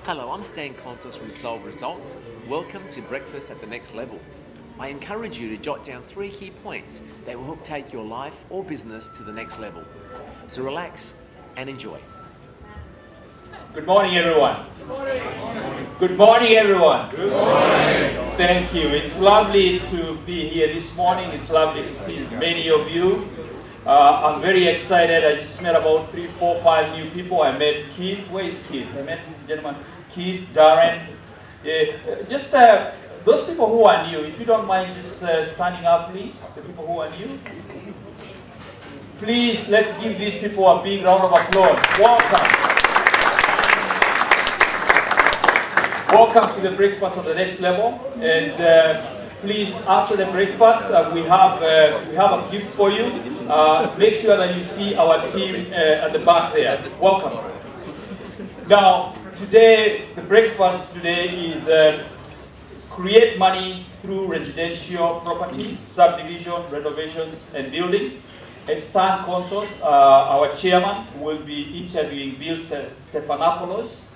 Hello, I'm Stan Contos from Solve Results. Welcome to Breakfast at the Next Level. I encourage you to jot down 3 key points that will help take your life or business to the next level. So relax and enjoy. Good morning, everyone. Good morning. Good morning, everyone. Good morning. Thank you. It's lovely to be here this morning. It's lovely to see many of you. I'm very excited. I just met about 3, 4, 5 new people. I met Keith. Where is Keith? I met the gentleman, Keith, Darren. Just those people who are new, if you don't mind just standing up, please. The people who are new. Please, let's give these people a big round of applause. Welcome. Welcome to the breakfast at the next level, and please, after the breakfast, we have a gift for you. Make sure that you see our team at the back there. Welcome. Now, today, the breakfast today is create money through residential property, subdivision, renovations, and building. And Stan Contos, our chairman, will be interviewing Bill Stephanopoulos.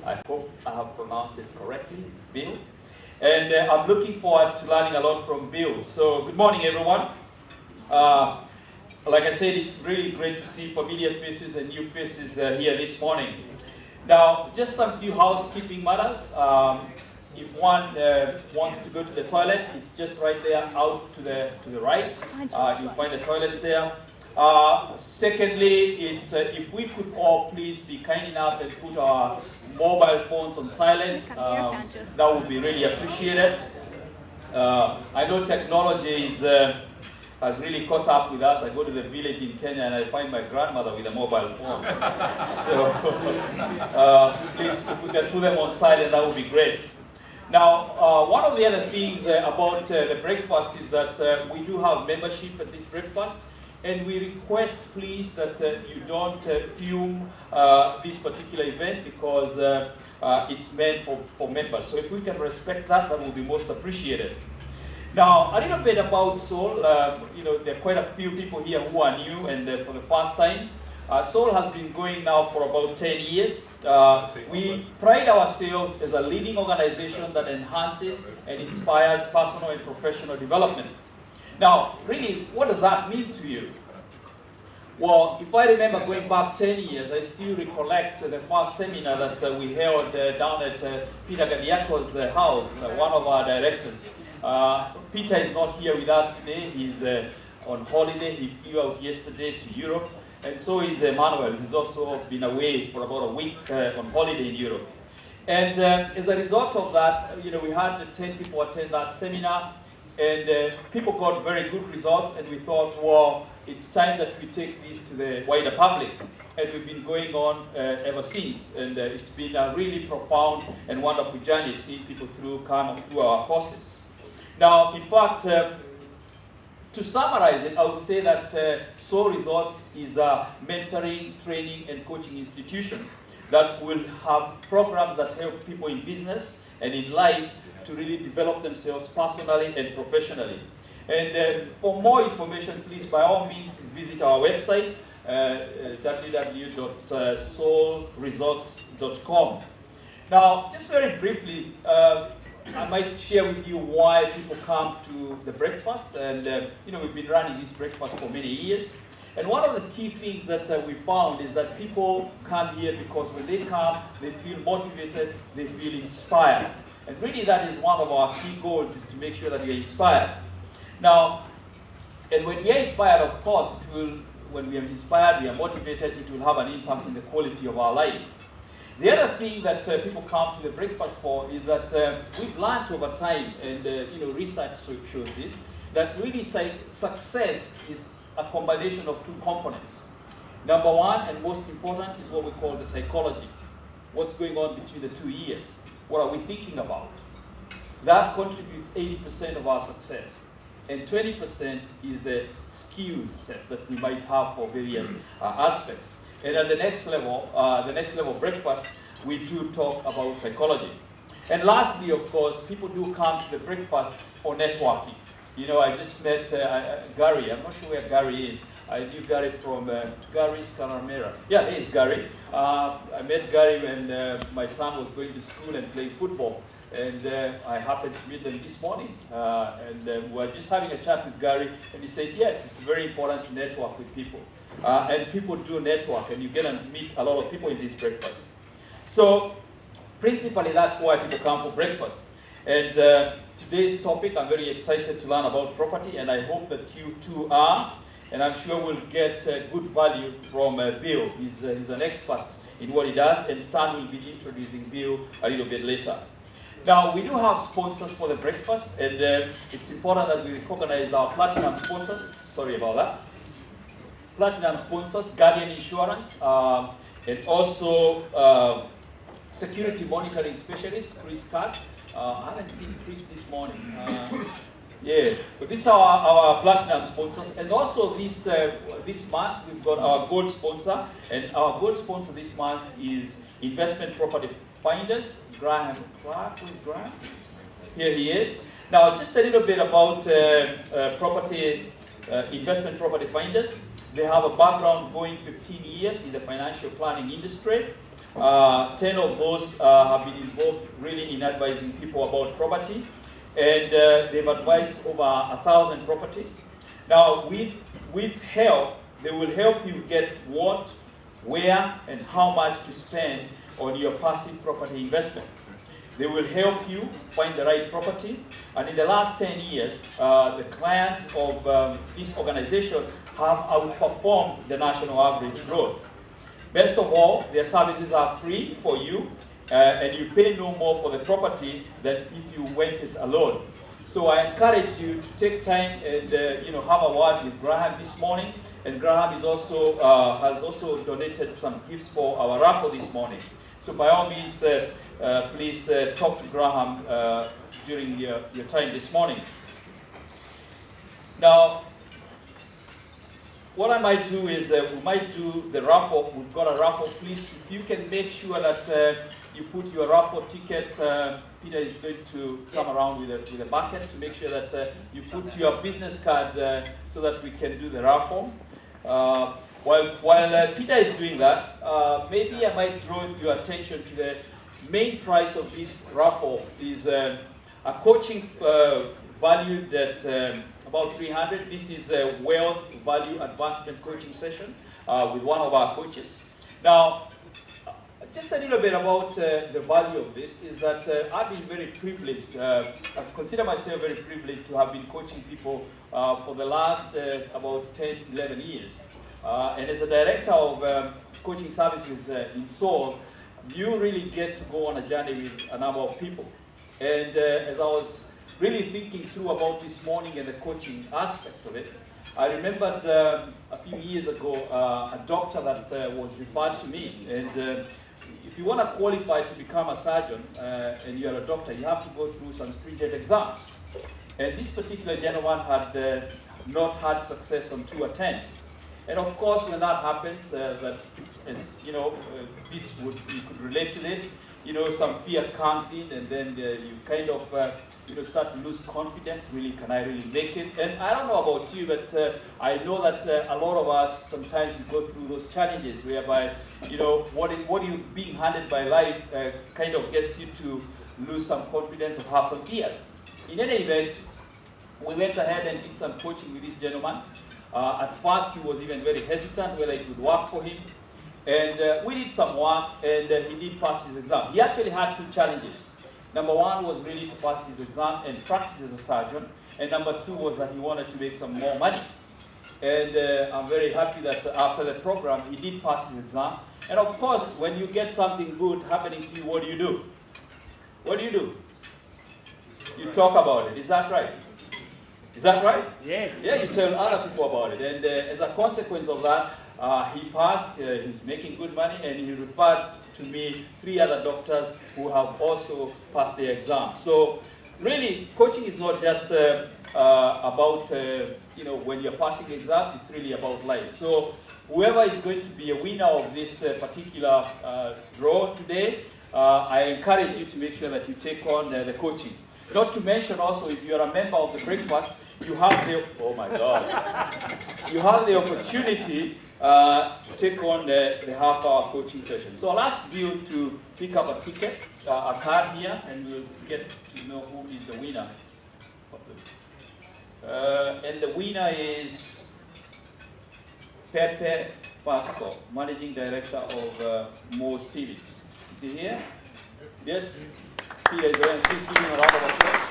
I hope I have pronounced it correctly, Bill. And I'm looking forward to learning a lot from Bill. So good morning, everyone. Like I said, it's really great to see familiar faces and new faces here this morning. Now, just some few housekeeping matters. If one wants to go to the toilet, it's just right there out to the right. You'll find the toilets there. Secondly, it's if we could all please be kind enough and put our mobile phones on silent, that would be really appreciated. I know technology has really caught up with us. I go to the village in Kenya and I find my grandmother with a mobile phone. So please, if we can put them on silent, that would be great. Now, one of the other things about the breakfast is that we do have membership at this breakfast. And we request, please, that you don't film this particular event because it's meant for members. So if we can respect that, that would be most appreciated. Now, a little bit about Soul. There are quite a few people here who are new and for the first time. Soul has been going now for about 10 years. We pride ourselves as a leading organization that enhances and inspires personal and professional development. Now, really, what does that mean to you? Well, if I remember going back 10 years, I still recollect the first seminar that we held down at Peter Gadiako's house, one of our directors. Peter is not here with us today. He's on holiday. He flew out yesterday to Europe. And so is Emmanuel. He's also been away for about a week on holiday in Europe. And as a result of that, we had 10 people attend that seminar. And people got very good results, and we thought, well, it's time that we take this to the wider public. And we've been going on ever since. And it's been a really profound and wonderful journey seeing people come through our courses. Now, in fact, to summarize it, I would say that Soul Results is a mentoring, training, and coaching institution that will have programs that help people in business and in life to really develop themselves personally and professionally. And for more information, please, by all means, visit our website, www.soulresults.com. Now, just very briefly, I might share with you why people come to the breakfast. And, we've been running this breakfast for many years. And one of the key things that we found is that people come here because when they come, they feel motivated, they feel inspired. And really that is one of our key goals, is to make sure that you're inspired. Now, and when we are inspired, of course, when we are inspired, we are motivated, it will have an impact in the quality of our life. The other thing that people come to the breakfast for is that we've learned over time, and research shows this, that really success is a combination of 2 components. Number one, and most important, is what we call the psychology. What's going on between the 2 ears? What are we thinking about? That contributes 80% of our success. And 20% is the skills set that we might have for various aspects. And at the next level breakfast, we do talk about psychology. And lastly, of course, people do come to the breakfast for networking. I just met Gary. I'm not sure where Gary is. I knew Gary from Gary's Caramera. Yeah, there is Gary. I met Gary when my son was going to school and playing football. And I happened to meet them this morning. We were just having a chat with Gary, and he said, yes, it's very important to network with people. And people do network, and you get to meet a lot of people in this breakfast. So, principally, that's why people come for breakfast. And today's topic, I'm very excited to learn about property, and I hope that you too are. And I'm sure we'll get good value from Bill. He's an expert in what he does, and Stan will be introducing Bill a little bit later. Now, we do have sponsors for the breakfast, and it's important that we recognize our platinum sponsors. Sorry about that. Platinum sponsors, Guardian Insurance, and also security monitoring specialist, Chris Cat. I haven't seen Chris this morning. Yeah, so these are our platinum sponsors, and also this month we've got our gold sponsor, and our gold sponsor this month is Investment Property Finders, Graham Clark. Who's Graham? Here he is. Now, just a little bit about Investment Property Finders. They have a background going 15 years in the financial planning industry. 10 of those have been involved really in advising people about property. And they've advised over 1,000 properties. Now, with help, they will help you get what, where, and how much to spend on your passive property investment. They will help you find the right property. And in the last 10 years, the clients of this organization have outperformed the national average growth. Best of all, their services are free for you. And you pay no more for the property than if you went it alone. So I encourage you to take time and have a word with Graham this morning. And Graham is also has also donated some gifts for our raffle this morning. So by all means, please talk to Graham during your time this morning. Now, what I might do is we might do the raffle. We've got a raffle. Please, if you can make sure that you put your raffle ticket. Peter is going to come around with a bucket to make sure that you put your business card so that we can do the raffle. While Peter is doing that, maybe I might draw your attention to the main prize of this raffle is a coaching valued at about 300. This is a wealth value advancement coaching session with one of our coaches. Now, just a little bit about the value of this is that I've been very privileged. I consider myself very privileged to have been coaching people for the last about 10, 11 years. And as a director of coaching services in Seoul, you really get to go on a journey with a number of people. And as I was really thinking through about this morning and the coaching aspect of it, I remembered a few years ago a doctor that was referred to me. And if you want to qualify to become a surgeon and you're a doctor, you have to go through some stringent exams. And this particular gentleman had not had success on 2 attempts. And of course, when that happens, you could relate to this. Some fear comes in, and then you kind of start to lose confidence. Really, can I really make it? And I don't know about you, but I know that a lot of us sometimes we go through those challenges whereby what you being handed by life kind of gets you to lose some confidence or have some fears. In any event, we went ahead and did some coaching with this gentleman. At first, he was even very hesitant whether it would work for him. And we did some work, and he did pass his exam. He actually had 2 challenges. Number 1 was really to pass his exam and practice as a surgeon. And number 2 was that he wanted to make some more money. And I'm very happy that after the program, he did pass his exam. And of course, when you get something good happening to you, what do? What do? You talk about it. Is that right? Is that right? Yes. Yeah, you tell other people about it. And as a consequence of that, he passed, he's making good money, and he referred to me 3 other doctors who have also passed their exam. So really, coaching is not just about, when you're passing exams, it's really about life. So whoever is going to be a winner of this particular draw today, I encourage you to make sure that you take on the coaching. Not to mention also, if you're a member of the breakfast, you have the, oh my God, you have the opportunity to take on the half-hour coaching session. So I'll ask Bill to pick up a ticket, a card here, and we'll get to know who is the winner. And the winner is Pepe Pasco, Managing Director of Moore's Phillips. Is he here? Yes? Peter is there. Please give him a round of applause.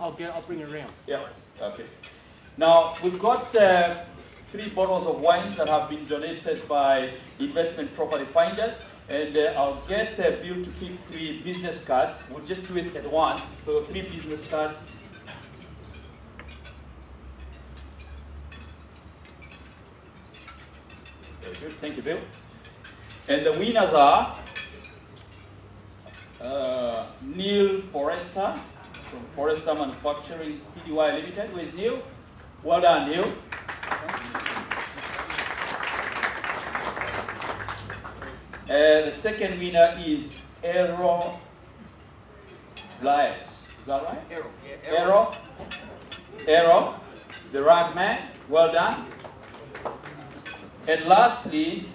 I'll bring it around. Yeah, okay. Now, we've got 3 bottles of wine that have been donated by Investment Property Finders, and I'll get Bill to pick 3 business cards. We'll just do it at once. So 3 business cards. Very good, thank you, Bill. And the winners are Neil Forrester from Forrester Manufacturing Pty Limited. Where's Neil? Well done, Neil. The second winner is Aero Blies. Is that right? Aero, the rag man. Well done. And lastly,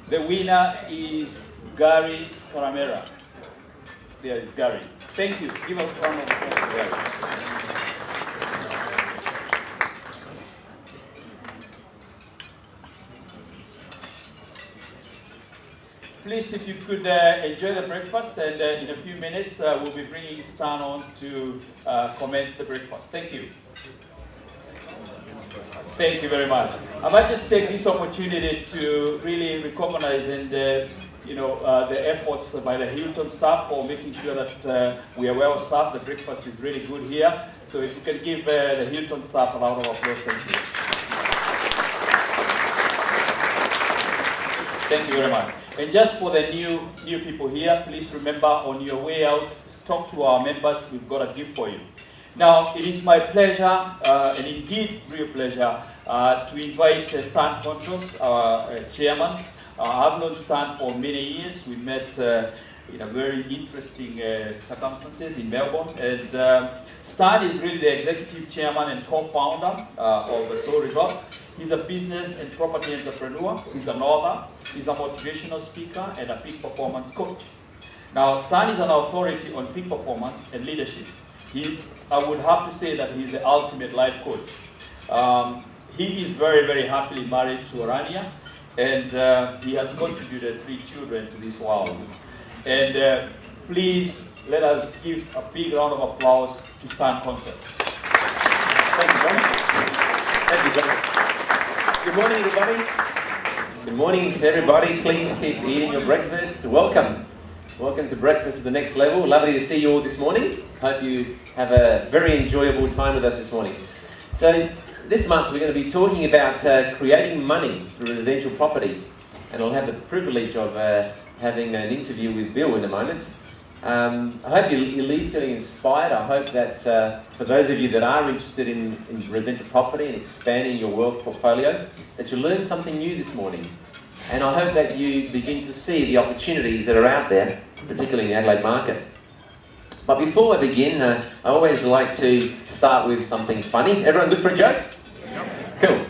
the winner is Gary Scaramera. There is Gary. Thank you. Give us a round of applause. Please, if you could enjoy the breakfast, and in a few minutes we'll be bringing Stan on to commence the breakfast. Thank you. Thank you very much. I might just take this opportunity to really recognize and the efforts by the Hilton staff for making sure that we are well staffed. The breakfast is really good here. So if you can give the Hilton staff a round of applause, thank you. Thank you very much. And just for the new people here, please remember on your way out, talk to our members. We've got a gift for you. Now, it is my pleasure, and indeed real pleasure, to invite Stan Contos, our chairman. I've known Stan for many years. We met in a very interesting circumstances in Melbourne. And Stan is really the executive chairman and co-founder of the Soul Resort. He's a business and property entrepreneur. He's an author. He's a motivational speaker and a peak performance coach. Now, Stan is an authority on peak performance and leadership. I would have to say that he's the ultimate life coach. He is very, very happily married to Orania, and he has contributed 3 children to this world. And please let us give a big round of applause to Stan Contos. Thank you, John. Thank you, John. Good morning, everybody. Good morning to everybody. Please keep eating your breakfast. Welcome. Welcome to Breakfast at the Next Level. Lovely to see you all this morning. Hope you have a very enjoyable time with us this morning. So this month we're going to be talking about creating money through residential property. And I'll have the privilege of having an interview with Bill in a moment. I hope you leave feeling inspired. I hope that for those of you that are interested in residential property and expanding your wealth portfolio, that you learn something new this morning. And I hope that you begin to see the opportunities that are out there, particularly in the Adelaide market. But before I begin, I always like to start with something funny. Everyone good for a joke? Cool.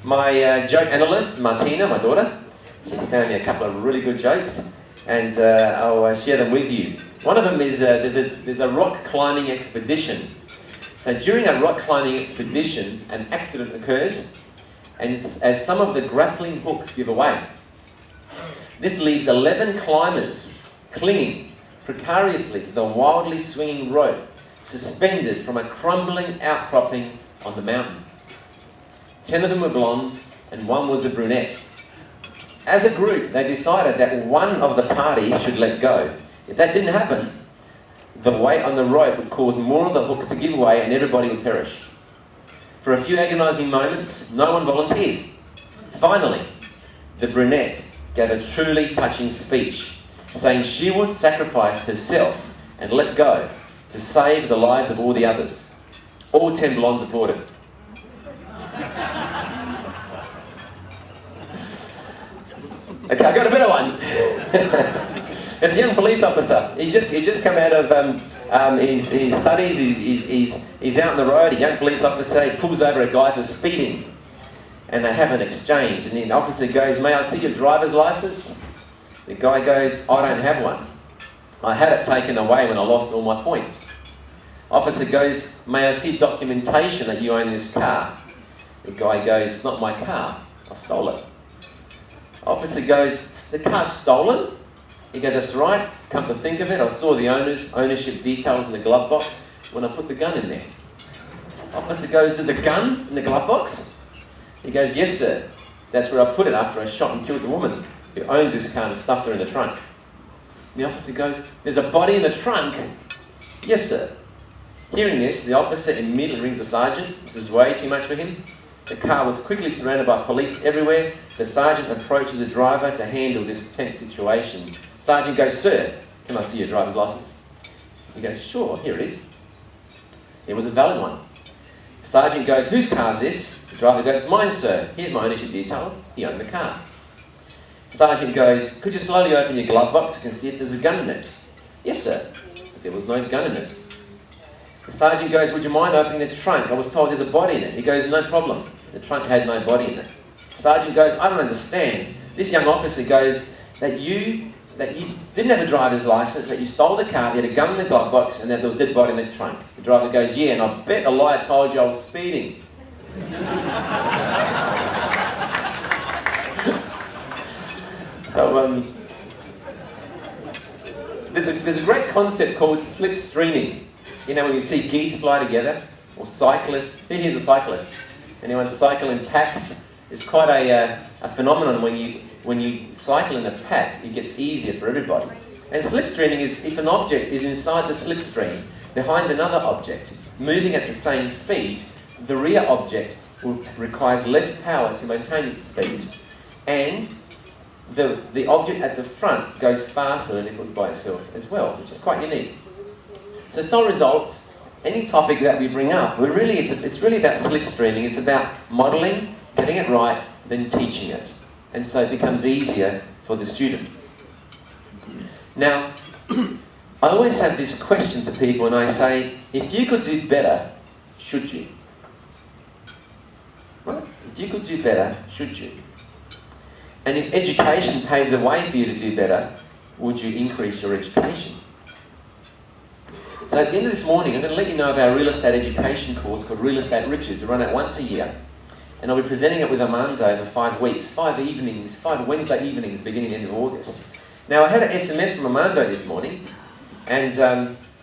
My joke analyst, Martina, my daughter, she's found me a couple of really good jokes, and I'll share them with you. One of them is there's a rock climbing expedition. So during a rock climbing expedition, an accident occurs, and as some of the grappling hooks give away. This leaves 11 climbers clinging precariously to the wildly swinging rope, suspended from a crumbling outcropping on the mountain. 10 of them were blonde, and 1 was a brunette. As a group, they decided that one of the party should let go. If that didn't happen, the weight on the rope would cause more of the hooks to give way and everybody would perish. For a few agonising moments, no one volunteers. Finally, the brunette gave a truly touching speech, saying she would sacrifice herself and let go to save the lives of all the others. All 10 blondes applauded. Okay, I got a better one. It's a young police officer. He's just come out of his studies. He's out on the road. A young police officer. He pulls over a guy for speeding, and they have an exchange. And the officer goes, "May I see your driver's license?" The guy goes, "I don't have one. I had it taken away when I lost all my points." Officer goes, "May I see documentation that you own this car?" The guy goes, "It's not my car. I stole it." Officer goes, "The car's stolen?" He goes, "That's right. Come to think of it, I saw the ownership details in the glove box when I put the gun in there." Officer goes, "There's a gun in the glove box?" He goes, "Yes, sir. That's where I put it after I shot and killed the woman who owns this car and stuffed her in the trunk." The officer goes, "There's a body in the trunk?" "Yes, sir." Hearing this, the officer immediately rings the sergeant. This is way too much for him. The car was quickly surrounded by police everywhere. The sergeant approaches the driver to handle this tense situation. Sergeant goes, "Sir, can I see your driver's license?" He goes, "Sure, here it is." It was a valid one. The sergeant goes, "Whose car is this?" The driver goes, "Mine, sir. Here's my ownership details. He owned the car." Sergeant goes, "Could you slowly open your glove box and see if there's a gun in it?" "Yes, sir." But there was no gun in it. The sergeant goes, "Would you mind opening the trunk? I was told there's a body in it." He goes, "No problem." The trunk had no body in it. The sergeant goes, "I don't understand." This young officer goes, that you didn't have a driver's license, that you stole the car, you had a gun in the glove box, and that there was a dead body in the trunk. The driver goes, "Yeah, and I bet a liar told you I was speeding." So there's a great concept called slipstreaming. You know, when you see geese fly together, or cyclists. Here's a cyclist. Anyone cycle in packs? It's quite a phenomenon when you cycle in a pack. It gets easier for everybody. And slipstreaming is if an object is inside the slipstream, behind another object, moving at the same speed, the rear object requires less power to maintain its speed, and the object at the front goes faster than if it was by itself as well, which is quite unique. So some results, any topic that we bring up, it's really about slipstreaming. It's about modelling, getting it right, then teaching it. And so it becomes easier for the student. Now, I always have this question to people, and I say, if you could do better, should you? Right? If you could do better, should you? And if education paved the way for you to do better, would you increase your education? So at the end of this morning, I'm going to let you know of our real estate education course called Real Estate Riches. We run it once a year. And I'll be presenting it with Armando over 5 weeks, 5 Wednesday evenings beginning end of August. Now, I had an SMS from Armando this morning, and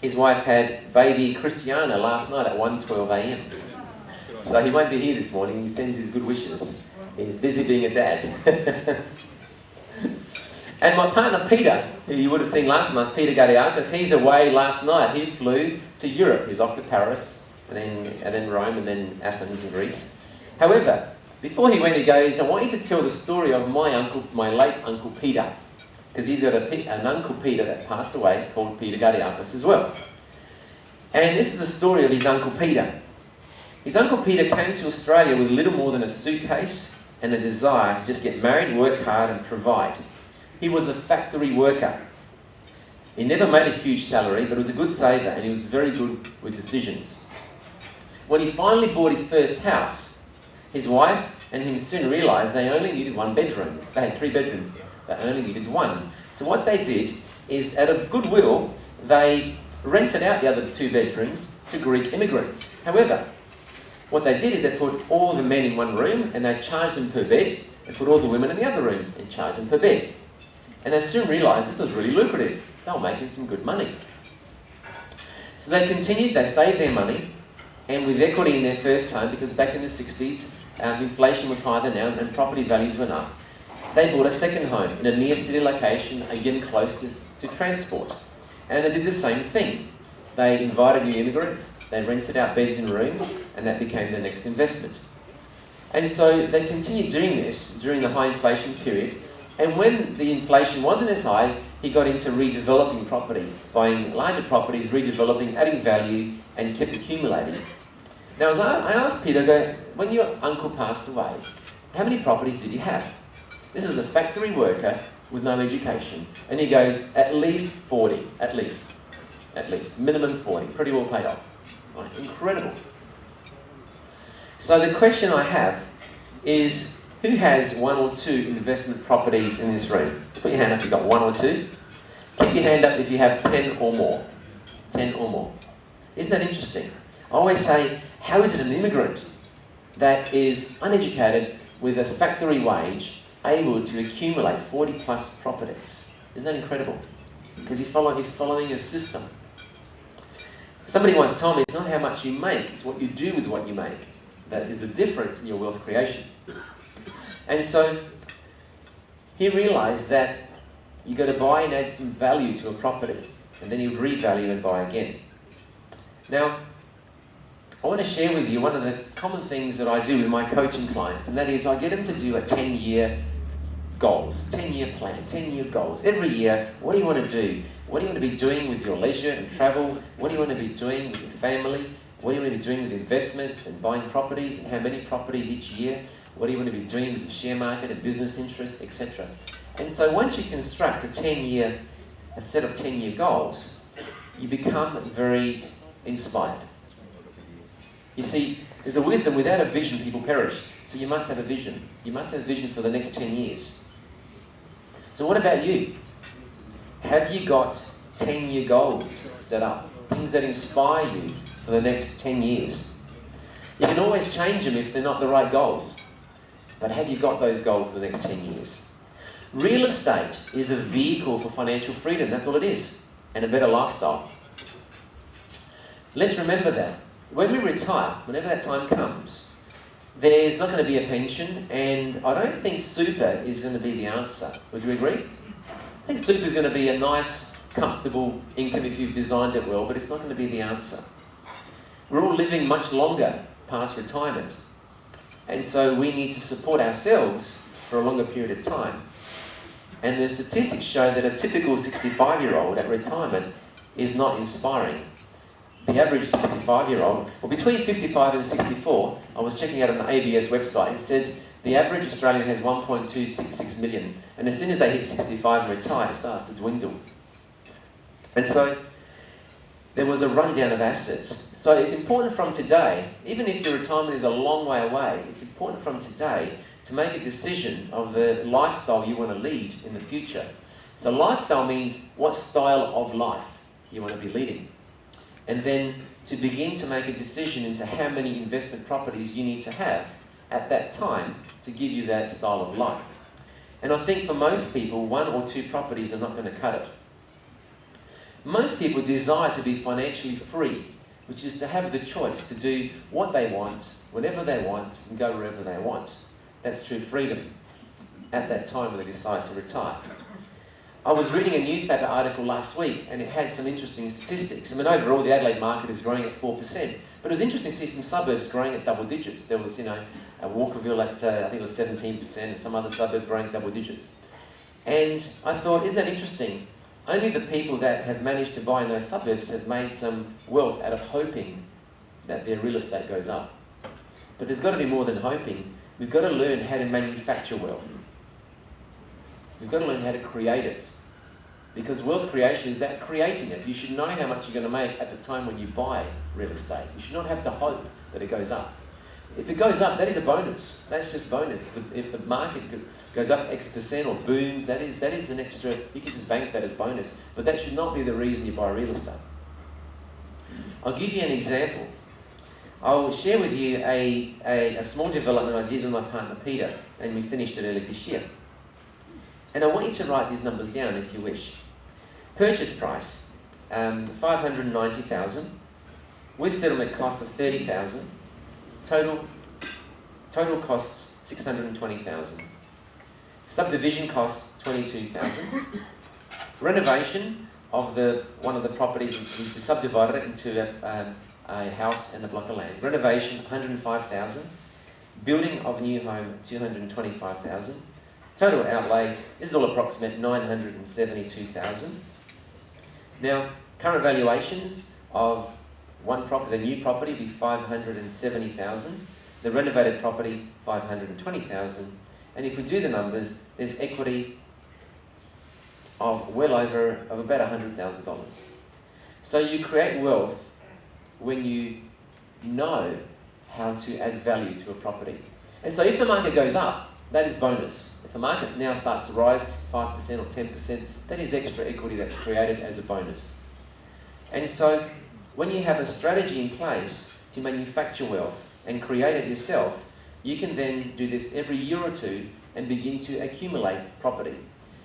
his wife had baby Christiana last night at 1:12 a.m. So he won't be here this morning. He sends his good wishes. He's busy being a dad. And my partner Peter, who you would have seen last month, Peter Gadiakis, he's away last night. He flew to Europe. He's off to Paris, and then Rome, and then Athens in Greece. However, before he went, he goes, "I want you to tell the story of my late Uncle Peter," because he's got an Uncle Peter that passed away called Peter Gadiakis as well. And this is the story of his Uncle Peter. His Uncle Peter came to Australia with little more than a suitcase and a desire to just get married, work hard and provide. He was a factory worker. He never made a huge salary, but was a good saver, and he was very good with decisions. When he finally bought his first house, his wife and him soon realised they only needed 1 bedroom. They had 3 bedrooms. They only needed 1. So what they did is, out of goodwill, they rented out the other 2 bedrooms to Greek immigrants. However, what they did is they put all the men in 1 room, and they charged them per bed, and put all the women in the other room and charged them per bed. And they soon realised this was really lucrative. They were making some good money. So they continued, they saved their money, and with equity in their first home, because back in the 60s, inflation was higher than now, and property values went up, they bought a second home in a near city location, again close to transport. And they did the same thing. They invited new immigrants, they rented out beds in rooms, and that became their next investment. And so they continued doing this during the high inflation period. And when the inflation wasn't as high, he got into redeveloping property, buying larger properties, redeveloping, adding value, and kept accumulating. Now, as I asked Peter, when your uncle passed away, how many properties did you have? This is a factory worker with no education, and he goes at least 40, at least, minimum 40, pretty well paid off. Right? Incredible. So the question I have is, who has 1 or 2 investment properties in this room? Put your hand up if you've got 1 or 2. Keep your hand up if you have 10 or more. 10 or more. Isn't that interesting? I always say, how is it an immigrant that is uneducated with a factory wage able to accumulate 40 plus properties? Isn't that incredible? Because he's following a system. Somebody once told me, it's not how much you make, it's what you do with what you make. That is the difference in your wealth creation. And so he realised that you got to buy and add some value to a property, and then you revalue and buy again. Now, I want to share with you one of the common things that I do with my coaching clients, and that is I get them to do a 10-year goals, 10-year plan, 10-year goals. Every year, what do you want to do? What do you want to be doing with your leisure and travel? What do you want to be doing with your family? What do you want to be doing with investments and buying properties, and how many properties each year? What do you want to be doing with the share market and business interests, etc.? And so once you construct a set of 10-year goals, you become very inspired. You see, there's a wisdom, without a vision, people perish. So you must have a vision. You must have a vision for the next 10 years. So what about you? Have you got 10-year goals set up? Things that inspire you for the next 10 years? You can always change them if they're not the right goals. But have you got those goals for the next 10 years? Real estate is a vehicle for financial freedom. That's all it is. And a better lifestyle. Let's remember that. When we retire, whenever that time comes, there's not going to be a pension, and I don't think super is going to be the answer. Would you agree? I think super is going to be a nice, comfortable income if you've designed it well, but it's not going to be the answer. We're all living much longer past retirement, and so we need to support ourselves for a longer period of time. And the statistics show that a typical 65-year-old at retirement is not inspiring. The average 65-year-old, well, between 55 and 64, I was checking out on the ABS website, it said the average Australian has 1.266 million, and as soon as they hit 65 and retire, it starts to dwindle. And so there was a rundown of assets. So it's important from today, even if your retirement is a long way away, it's important from today to make a decision of the lifestyle you want to lead in the future. So lifestyle means what style of life you want to be leading. And then to begin to make a decision into how many investment properties you need to have at that time to give you that style of life. And I think for most people, 1 or 2 properties are not going to cut it. Most people desire to be financially free, which is to have the choice to do what they want, whenever they want, and go wherever they want. That's true freedom at that time when they decide to retire. I was reading a newspaper article last week, and it had some interesting statistics. I mean, overall, the Adelaide market is growing at 4%, but it was interesting to see some suburbs growing at double digits. There was, Walkerville at, I think it was 17%, and some other suburb growing at double digits. And I thought, isn't that interesting? Only the people that have managed to buy in those suburbs have made some wealth out of hoping that their real estate goes up. But there's got to be more than hoping. We've got to learn how to manufacture wealth. We've got to learn how to create it. Because wealth creation is about creating it. You should know how much you're going to make at the time when you buy real estate. You should not have to hope that it goes up. If it goes up, that is a bonus. That's just bonus. If the market goes up X% or booms, that is an extra, you can just bank that as bonus. But that should not be the reason you buy real estate. I'll give you an example. I'll share with you a small development I did with my partner Peter, and we finished it early this year. And I want you to write these numbers down if you wish. Purchase price, $590,000, with settlement costs of $30,000. Total costs $620,000. Subdivision costs $22,000. Renovation of one of the properties, we subdivided it into a house and a block of land. Renovation $105,000. Building of a new home $225,000. Total outlay, this is all approximate, $972,000. Now, current valuations of one property, the new property, be $570,000. The renovated property, $520,000. And if we do the numbers, there's equity of about $100,000. So you create wealth when you know how to add value to a property. And so if the market goes up, that is bonus. If the market now starts to rise to 5% or 10%, that is extra equity that's created as a bonus. And so when you have a strategy in place to manufacture wealth and create it yourself, you can then do this every year or two and begin to accumulate property.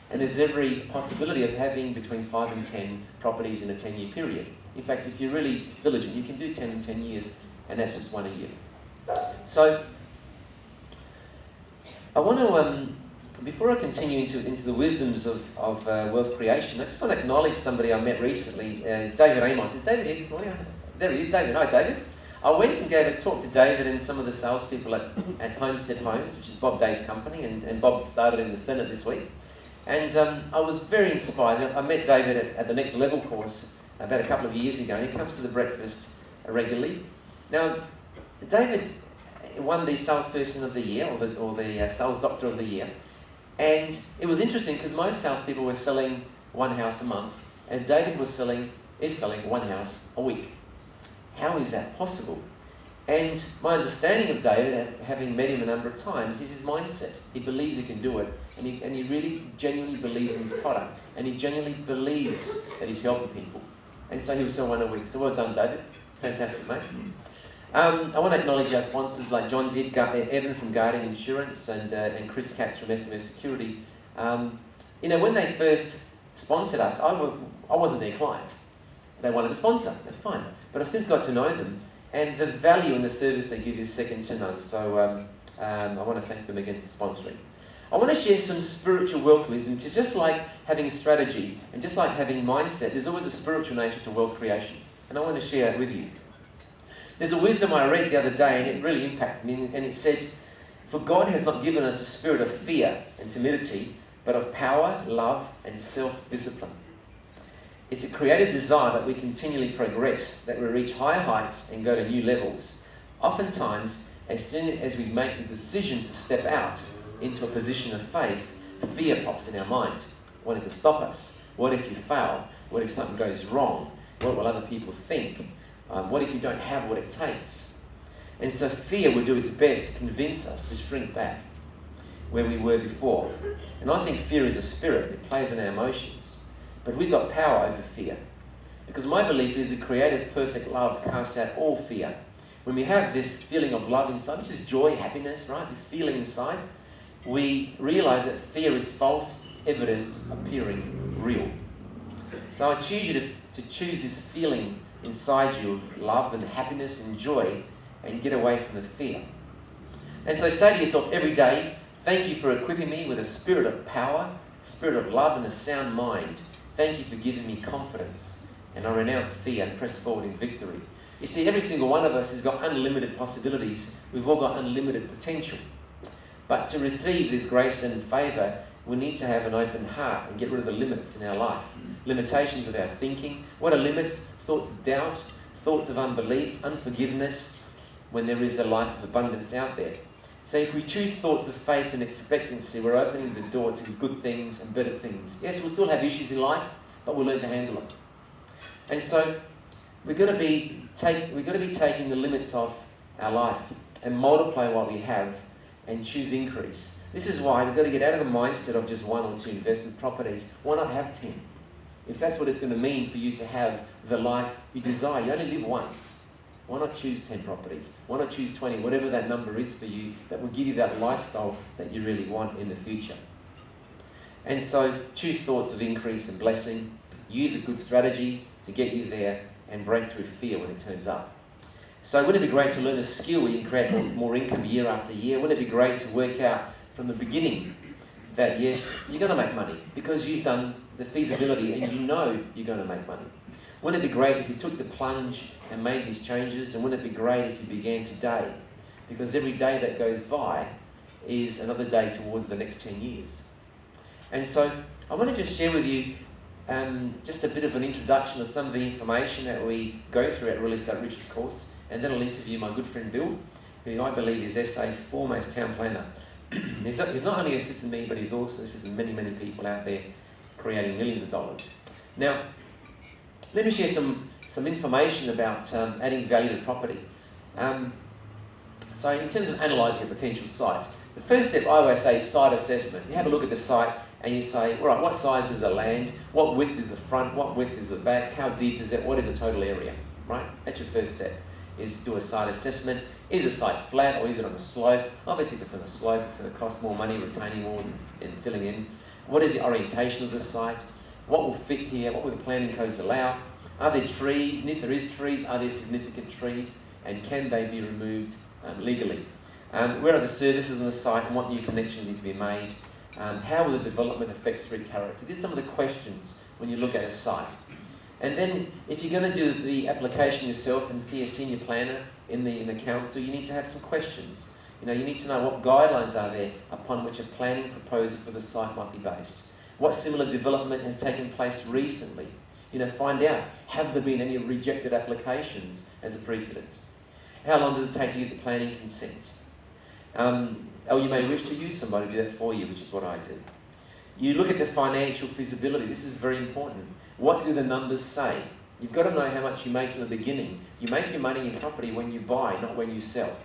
And there's every possibility of having between 5 and 10 properties in a 10-year period. In fact, if you're really diligent, you can do 10 in 10 years, and that's just one a year. So I want to, before I continue into the wisdoms of wealth creation, I just want to acknowledge somebody I met recently, David Amos. Is David here this morning? There he is, David. Hi, David. I went and gave a talk to David and some of the salespeople at Homestead Homes, which is Bob Day's company, and Bob started in the Senate this week. And I was very inspired. I met David at the Next Level course about a couple of years ago, and he comes to the breakfast regularly. Now, David won the Salesperson of the Year, or the Sales Doctor of the Year. And it was interesting because most salespeople were selling one house a month, and David is selling one house a week. How is that possible? And my understanding of David, having met him a number of times, is his mindset. He believes he can do it, and he really genuinely believes in his product, and he genuinely believes that he's helping people. And so he will sell one a week. So well done, David. Fantastic, mate. I want to acknowledge our sponsors like John Didd, Evan from Guardian Insurance, and Chris Katz from SMS Security. When they first sponsored us, I wasn't their client. They wanted to sponsor. That's fine. But I've since got to know them, and the value and the service they give is second to none. So I want to thank them again for sponsoring. I want to share some spiritual wealth wisdom, because just like having strategy and just like having mindset, there's always a spiritual nature to wealth creation. And I want to share that with you. There's a wisdom I read the other day, and it really impacted me, and it said, "For God has not given us a spirit of fear and timidity, but of power, love, and self-discipline." It's a Creator's desire that we continually progress, that we reach higher heights and go to new levels. Oftentimes, as soon as we make the decision to step out into a position of faith, fear pops in our mind, wanting to stop us. What if you fail? What if something goes wrong? What will other people think? What if you don't have what it takes? And so fear will do its best to convince us to shrink back where we were before. And I think fear is a spirit. It plays on our emotions. But we've got power over fear. Because my belief is the Creator's perfect love casts out all fear. When we have this feeling of love inside, which is joy, happiness, right? This feeling inside, we realize that fear is false evidence appearing real. So I choose you to choose this feeling inside you of love and happiness and joy, and get away from the fear. And so say to yourself every day, "Thank you for equipping me with a spirit of power, spirit of love, and a sound mind. Thank you for giving me confidence, and I renounce fear and press forward in victory." You see, every single one of us has got unlimited possibilities. We've all got unlimited potential. But to receive this grace and favour, we need to have an open heart and get rid of the limits in our life. Limitations of our thinking. What are limits? Thoughts of doubt, thoughts of unbelief, unforgiveness, when there is a life of abundance out there. So if we choose thoughts of faith and expectancy, we're opening the door to good things and better things. Yes, we'll still have issues in life, but we'll learn to handle them. And so we've got to be taking the limits of our life and multiply what we have and choose increase. This is why we've got to get out of the mindset of just 1 or 2 investment properties. Why not have 10? If that's what it's going to mean for you to have the life you desire. You only live once. Why not choose 10 properties? Why not choose 20? Whatever that number is for you, that will give you that lifestyle that you really want in the future. And so choose thoughts of increase and blessing. Use a good strategy to get you there, and break through fear when it turns up. So wouldn't it be great to learn a skill where you can create more income year after year? Wouldn't it be great to work out from the beginning that yes, you're going to make money because you've done the feasibility and you know you're going to make money? Wouldn't it be great if you took the plunge and made these changes? And wouldn't it be great if you began today? Because every day that goes by is another day towards the next 10 years. And so I want to just share with you just a bit of an introduction of some of the information that we go through at Real Estate Riches course, and then I'll interview my good friend Bill, who I believe is SA's foremost town planner. He's not only assisted me, but he's also assisted many, many people out there creating millions of dollars. Now, let me share some information about adding value to property. So in terms of analysing a potential site, the first step I always say is site assessment. You have a look at the site and you say, all right, what size is the land? What width is the front? What width is the back? How deep is it? What is the total area? Right? That's your first step, is do a site assessment. Is the site flat or is it on a slope? Obviously, if it's on a slope, it's going to cost more money retaining walls and filling in. What is the orientation of the site? What will fit here? What will the planning codes allow? Are there trees? And if there is trees, are there significant trees? And can they be removed legally? Where are the services on the site and what new connections need to be made? How will the development affect street character? These are some of the questions when you look at a site. And then if you're going to do the application yourself and see a senior planner in the council, you need to have some questions. You know, you need to know what guidelines are there upon which a planning proposal for the site might be based. What similar development has taken place recently? You know, find out, have there been any rejected applications as a precedent? How long does it take to get the planning consent? Or you may wish to use somebody to do that for you, which is what I do. You look at the financial feasibility. This is very important. What do the numbers say? You've got to know how much you make from the beginning. You make your money in property when you buy, not when you sell.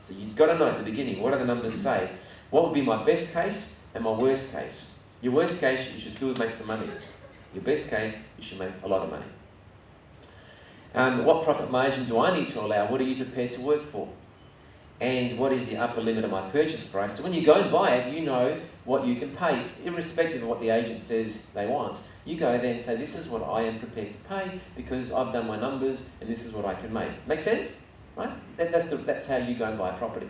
So you've got to know at the beginning, what do the numbers say? What would be my best case and my worst case? Your worst case, you should still make some money. Your best case, you should make a lot of money. What profit margin do I need to allow? What are you prepared to work for? And what is the upper limit of my purchase price? So when you go and buy it, you know what you can pay. It's irrespective of what the agent says they want. You go there and say, this is what I am prepared to pay because I've done my numbers and this is what I can make. Make sense? Right? That's how you go and buy a property.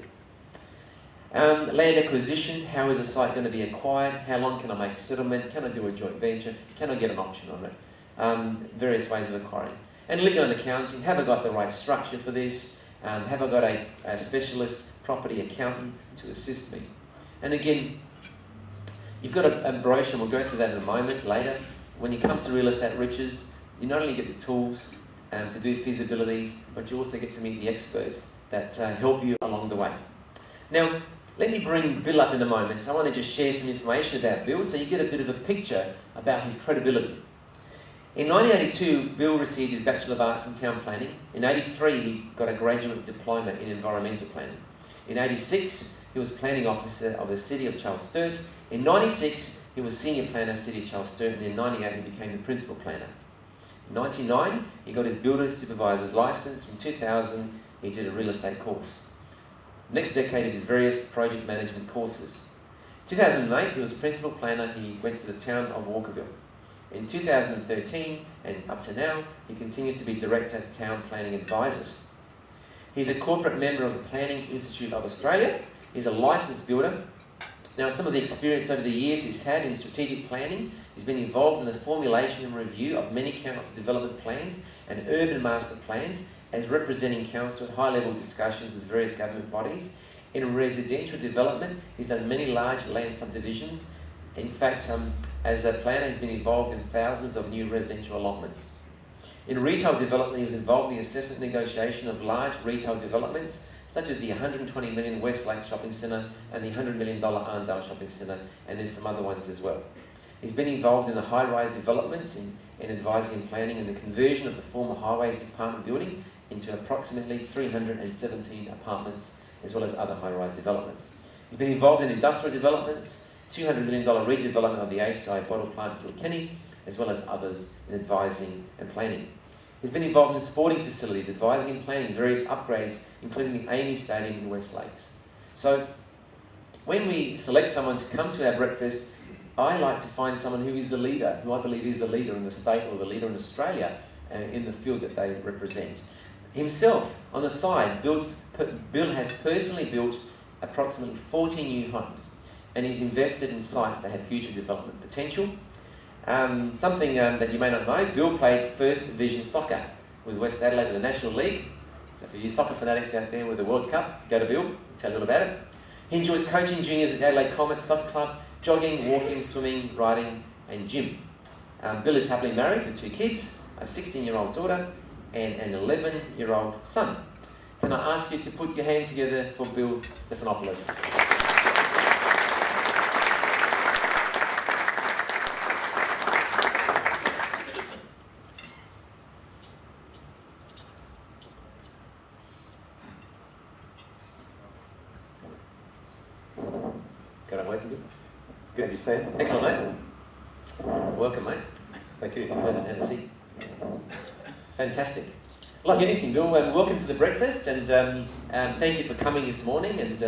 Land acquisition, how is a site going to be acquired? How long can I make settlement? Can I do a joint venture? Can I get an option on it? Various ways of acquiring. And legal and accounting, have I got the right structure for this? Have I got a specialist property accountant to assist me? And again, you've got a brochure, and we'll go through that in a moment later. When you come to Real Estate Riches, you not only get the tools to do feasibilities, but you also get to meet the experts that help you along the way. Now, let me bring Bill up in a moment. I want to just share some information about Bill so you get a bit of a picture about his credibility. In 1982, Bill received his Bachelor of Arts in Town Planning. In 83, he got a graduate diploma in Environmental Planning. In 86, he was Planning Officer of the City of Charles Sturt. In 96, he was Senior Planner, City of Charles Sturt. And in 98, he became the Principal Planner. In 99, he got his Builder Supervisor's License. In 2000, he did a real estate course. Next decade, he did various project management courses. In 2008, he was Principal Planner. He went to the town of Walkerville. In 2013 and up to now, he continues to be Director of Town Planning Advisors. He's a corporate member of the Planning Institute of Australia. He's a licensed builder. Now, some of the experience over the years he's had in strategic planning, he's been involved in the formulation and review of many council development plans and urban master plans as representing council at high-level discussions with various government bodies. In residential development, he's done many large land subdivisions. In fact, as a planner, he's been involved in thousands of new residential allotments. In retail development, he was involved in the assessment negotiation of large retail developments, such as the $120 million Westlake Shopping Centre and the $100 million Arndale Shopping Centre, and there's some other ones as well. He's been involved in the high-rise developments in advising and planning and the conversion of the former Highways Department building into approximately 317 apartments, as well as other high-rise developments. He's been involved in industrial developments, $200 million redevelopment of the ACI bottle plant in Kilkenny, as well as others in advising and planning. He's been involved in sporting facilities, advising and planning various upgrades, including the Amy Stadium in West Lakes. So, when we select someone to come to our breakfast, I like to find someone who is the leader, who I believe is the leader in the state or the leader in Australia in the field that they represent. Himself, on the side, Bill has personally built approximately 40 new homes, and he's invested in sites that have future development potential. Something that you may not know, Bill played First Division soccer with West Adelaide in the National League. So for you soccer fanatics out there with the World Cup, go to Bill, tell a little about it. He enjoys coaching juniors at Adelaide Comet Soccer Club, jogging, walking, swimming, riding and gym. Bill is happily married with 2 kids, a 16-year-old daughter and an 11-year-old son. Can I ask you to put your hand together for Bill Stephanopoulos? microphone working good? Good, you Sam? Excellent, mate. Welcome, mate. Thank you. Have a seat. Fantastic. Like anything, Bill, welcome to the breakfast, and thank you for coming this morning. And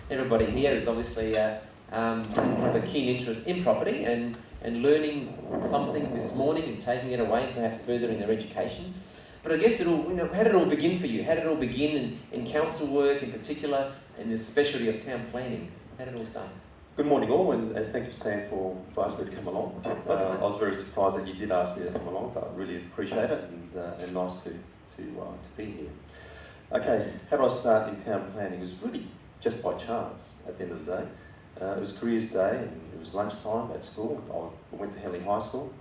everybody here is obviously have a keen interest in property and learning something this morning and taking it away, perhaps further in their education. But I guess how did it all begin for you? How did it all begin in council work in particular, and the specialty of town planning? How did it all start? Good morning all, and thank you Stan for asking me to come along. I was very surprised that you did ask me to come along, but I really appreciate it, and nice to be here. Okay, how did I start in town planning? It was really just by chance at the end of the day. It was careers day and it was lunchtime at school. I went to Henley High School,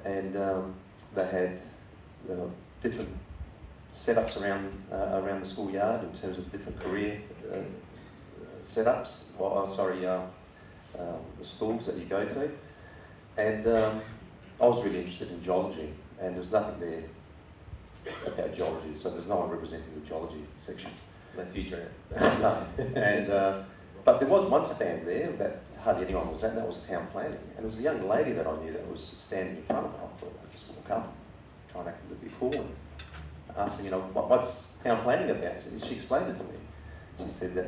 and they had different setups around the schoolyard in terms of different career setups. The schools that you go to, and I was really interested in geology, and there's nothing there about geology, so there's no one representing the geology section. No future. No. And but there was one stand there that hardly anyone was at, and that was town planning. And it was a young lady that I knew that was standing in front of me. I thought I'd just walk up, try and act a little bit cool, and ask her, what's town planning about? And she explained it to me. She said that,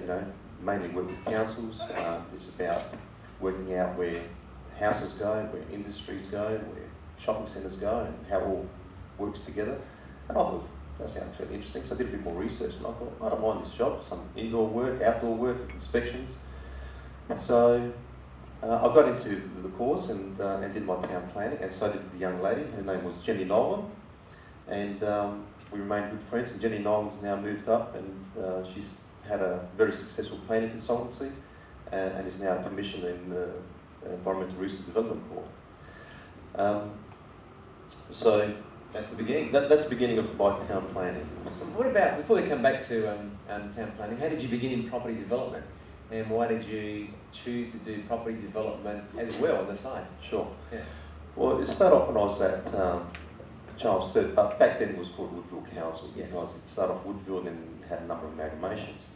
mainly work with councils. It's about working out where houses go, where industries go, where shopping centres go, and how it all works together. And I thought, that sounds really interesting. So I did a bit more research, and I thought, I don't mind this job, some indoor work, outdoor work, inspections. So I got into the course and did my town planning, and so did the young lady. Her name was Jenny Nolan, and we remained good friends. And Jenny Nolan's now moved up, and she's had a very successful planning consultancy, and is now a commissioner in the Environmental Resource Development Board. So that's the beginning. That's the beginning of my town planning. So what about, before we come back to town planning, how did you begin in property development? And why did you choose to do property development as well on the side? Sure. Yeah. Well, it started off when I was at Charles III, but back then it was called Woodville Council, because it started off Woodville and then had a number of amalgamations.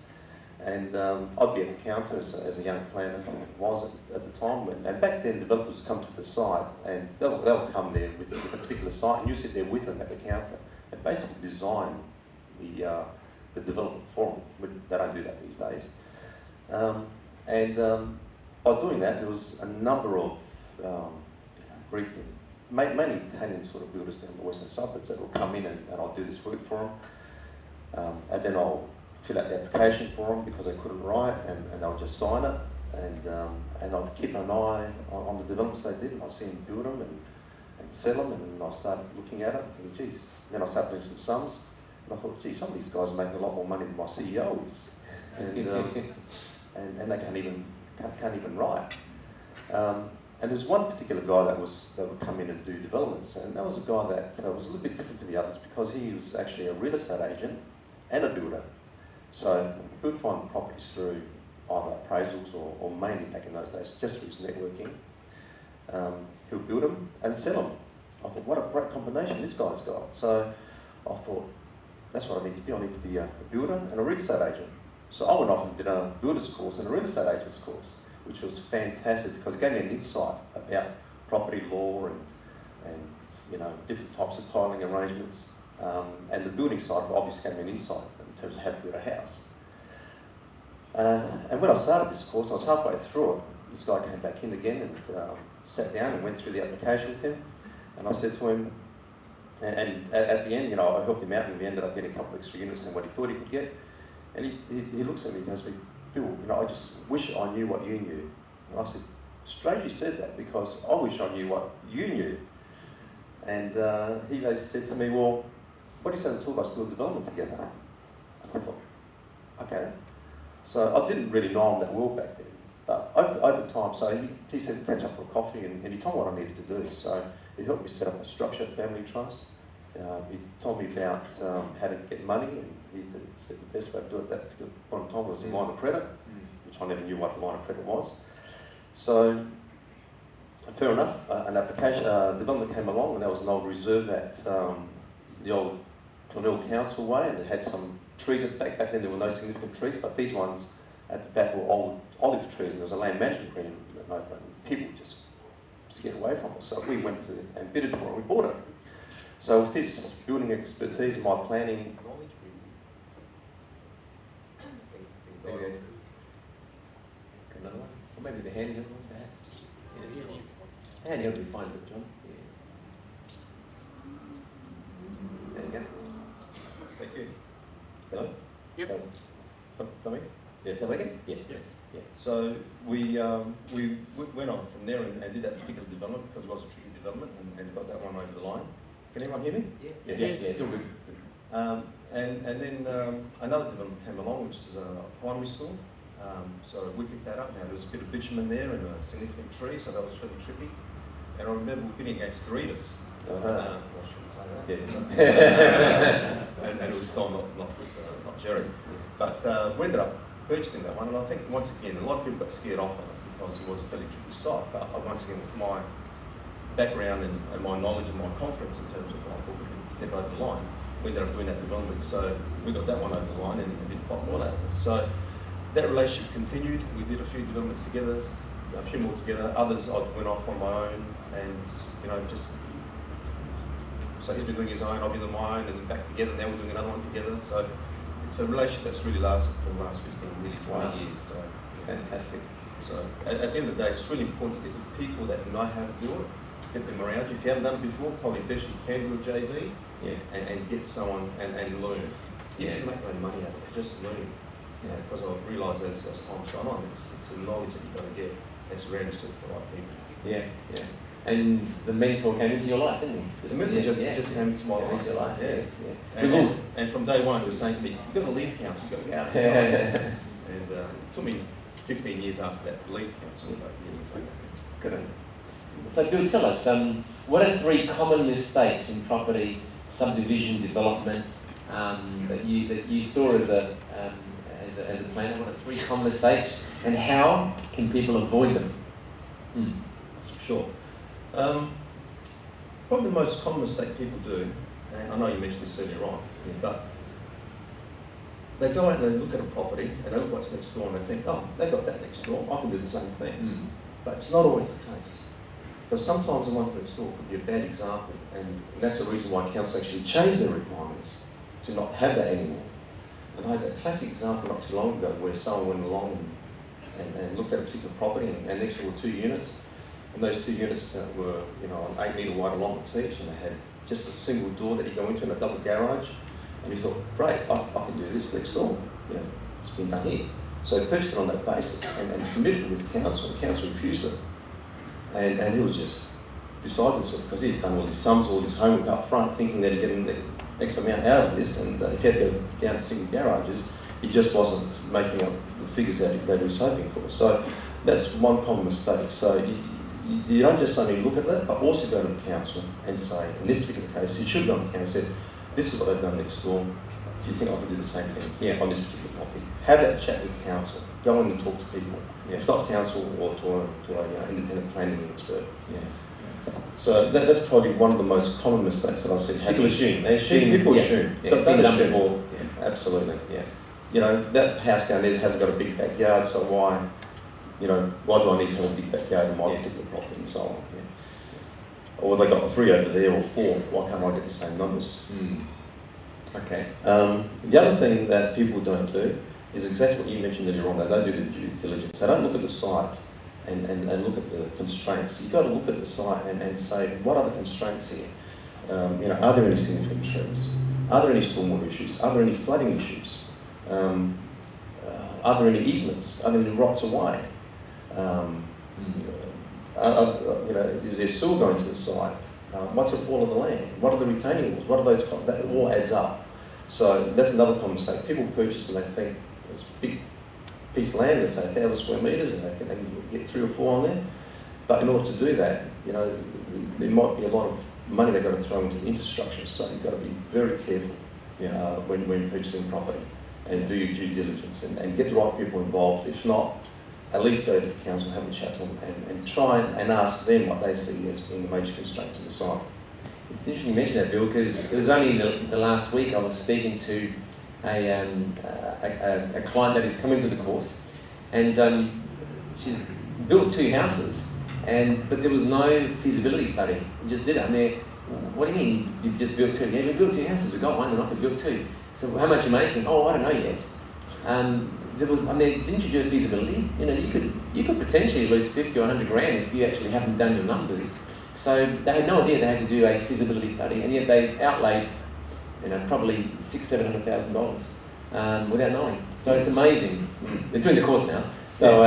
And I'd be at the counter as a young planner, was at the time, and back then developers come to the site, and they'll come there with a particular site, and you sit there with them at the counter and basically design the development for them. They don't do that these days. By doing that, there was a number of Greek, mainly Italian sort of builders down the western suburbs that will come in, and I'll do this work for them, and then I'll fill out the application for them because they couldn't write, and they'll just sign it, and I'd keep an eye on the developments they did, and I'd see them build them and sell them, and I started looking at it, and geez, then I started doing some sums, and I thought, gee, some of these guys are making a lot more money than my CEO is, and they can't even write. And there's one particular guy that would come in and do developments, and that was a guy that was a little bit different to the others because he was actually a real estate agent and a builder. So he would find properties through either appraisals or mainly back in those days just through his networking. He'll build them and sell them. I thought, what a great combination this guy's got. So I thought, that's what I need to be. I need to be a builder and a real estate agent. So I went off and did a builder's course and a real estate agent's course, which was fantastic because it gave me an insight about property law and different types of tiling arrangements. And the building side obviously gave me an insight in terms of how to build a house. And when I started this course, I was halfway through it. This guy came back in again and sat down and went through the application with him. And I said to him, and at the end, I helped him out, and we ended up getting a couple of extra units than what he thought he could get. And he looks at me and goes, Bill, I just wish I knew what you knew. And I said, strange you said that because I wish I knew what you knew. And he said to me, well, what do you say the two of us do a development together? And I thought, okay. So I didn't really know him that well back then. But over time, so he said catch up for a coffee, and he told me what I needed to do. So he helped me set up a structured family trust. He told me about how to get money, and he said the best way to do it at that particular point in time was a line of credit, which I never knew what a line of credit was. So, fair enough, an application development came along, and there was an old reserve at the old Bnl Council way, and it had some trees at the back. Back then there were no significant trees, but these ones at the back were old olive trees, and there was a land management agreement. People just scared away from it. So we went to and bidded for it, and we bought it. So with this building expertise and my planning knowledge, another one? Or maybe the handheld one, perhaps? Yeah, handheld would be fine, but John? Yeah. There you go. Thank you. Hello? Yep. Tommy? Yeah, is that working? Yeah. Yeah. So we went on from there and did that particular development because it was a tricky development and got that one over the line. Can everyone hear me? Yeah. Yeah, It's all good. and then another development came along, which is a primary school. So we picked that up. Now there was a bit of bitumen there and a significant tree, so that was really tricky. And I remember we bidding against Doritos. I shouldn't say that. Yeah. And it was Don, not Jerry. But we ended up purchasing that one, and I think once again a lot of people got scared off of it because it was a fairly tricky site. But once again, with my background and my knowledge and my confidence in terms of what I thought we could get over the line, we ended up doing that development. So we got that one over the line and did quite well out of it. So that relationship continued. We did a few developments together, a few more together. Others I went off on my own, and just. So he's been doing his own, I've been doing my own, and then back together. Now we're doing another one together. So it's a relationship that's really lasted for the last 15, nearly 20 years. So Fantastic. So at the end of the day, it's really important to get the people that know how to do it, get them around you. If you haven't done it before, probably best you can do a JV and get someone and learn. You can make no money out of it, just learn. Because I've realised as time's gone on, it's the knowledge that you've got to get and surround yourself with the right people. Yeah. And the mentor came into your life, didn't he? The mentor just came into my life. Yeah. And from day one, he was saying to me, "You've got to leave council, you've got to get out." And it took me 15 years after that to leave council. Good. So Bill, tell us, what are 3 common mistakes in property subdivision development that you saw as a planner? What are 3 common mistakes, and how can people avoid them? Sure. Probably the most common mistake people do, and I know you mentioned this earlier on, but they go out and they look at a property and they look what's next door and they think, oh, they got that next door, I can do the same thing. But it's not always the case. Because sometimes the ones next door could be a bad example, and that's the reason why council actually changed their requirements to not have that anymore. And I had a classic example not too long ago where someone went along and looked at a particular property and next door were 2 units. And those 2 units were, an 8 metre wide allotments each, and they had just a single door that you go into and a double garage. And you thought, great, I can do this next door. It's been done here. So he purchased it on that basis and submitted it with council, and council refused it. And he was just beside himself because he had done all his sums, all his homework up front, thinking that he'd get the X amount out of this, and if he had to go down to single garages, he just wasn't making up the figures that he was hoping for. So that's one common mistake. So you don't just only look at that, but also go to the council and say, in this particular case, you should go to the council and say, this is what they've done next door. Do you think I can do the same thing on this particular property? Have that chat with council. Go in and talk to people. If not council, or to an independent planning expert. So that's probably one of the most common mistakes that I see. People assume. People assume. Don't assume. Absolutely. That house down there hasn't got a big backyard, so why do I need to have a big backyard in my particular property and so on? Or they got 3 over there or 4, why can't I get the same numbers? Okay. The other thing that people don't do is exactly what you mentioned earlier on. They don't do the due diligence. They don't look at the site and look at the constraints. You've got to look at the site and say, what are the constraints here? Are there any significant trees? Are there any stormwater issues? Are there any flooding issues? Are there any easements? Are there any rights of way? Is there sewer going to the site? What's the fall of the land? What are the retaining walls? What are those? That all adds up. So that's another common mistake. People purchase and they think it's a big piece of land, let's say 1,000 square metres, and they can get 3 or 4 on there. But in order to do that, there might be a lot of money they've got to throw into the infrastructure. So you've got to be very careful when purchasing property and do your due diligence and get the right people involved. If not, at least go to the council, have a chat to them and try and ask them what they see as being the major constraint to the site. It's interesting you mention that, Bill, because it was only the last week I was speaking to a client that is coming to the course, and she's built 2 houses, but there was no feasibility study. We just did it. I mean, what do you mean you've just built 2? Yeah, we built 2 houses. We got one, we're not going to build 2. So how much are you making? Oh, I don't know yet. Didn't you do a feasibility? You know, you could potentially lose 50 or 100 grand if you actually haven't done your numbers. So they had no idea they had to do a feasibility study, and yet they outlaid, probably $600,000-700,000 without knowing. So it's amazing. They're doing the course now. So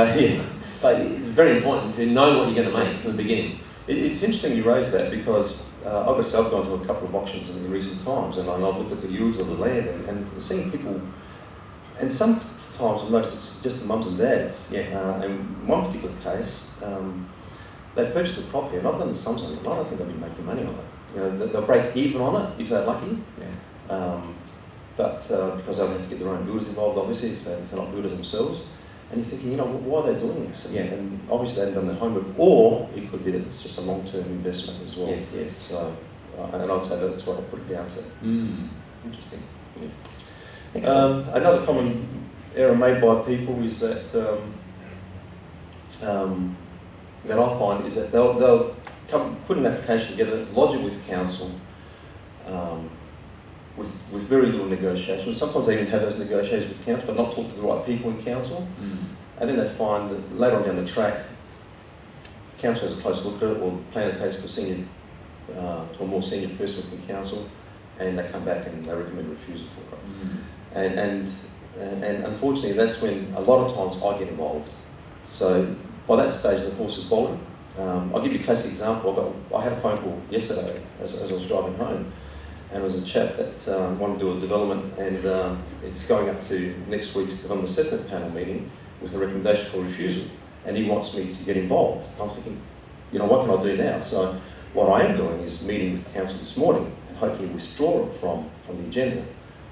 but it's very important to know what you're going to make from the beginning. It's interesting you raise that because obviously I've gone to a couple of auctions in recent times, and I've looked at the yields of the land and seeing people, and sometimes I've noticed it's just the mums and dads. Yeah. In one particular case, they purchased the property, and I've done the sums on it, and I don't think they'll be making money on it. They'll break even on it if they're lucky. Yeah. But because they'll have to get their own builders involved, obviously, if they're not builders themselves. And you're thinking, why are they doing this? Yeah. And obviously they haven't done their homework, or it could be that it's just a long-term investment as well. Yes. So, and I'd say that's what I put it down to. Interesting. Yeah. Another common error made by people is that that I find is that they'll put an application together, lodge it with council, with very little negotiation. Sometimes they even have those negotiations with council, but not talk to the right people in council. And then they find that later on down the track, council has a close look at it, or the planner takes to a more senior person within council, and they come back and they recommend refusal for it. And unfortunately, that's when a lot of times I get involved. So by that stage, the horse is bolted. I'll give you a classic example. I had a phone call yesterday as I was driving home, and it was a chap that wanted to do a development, and it's going up to next week's development assessment panel meeting with a recommendation for refusal, and he wants me to get involved. I'm thinking, what can I do now? So what I am doing is meeting with the council this morning, and hopefully withdraw it from the agenda,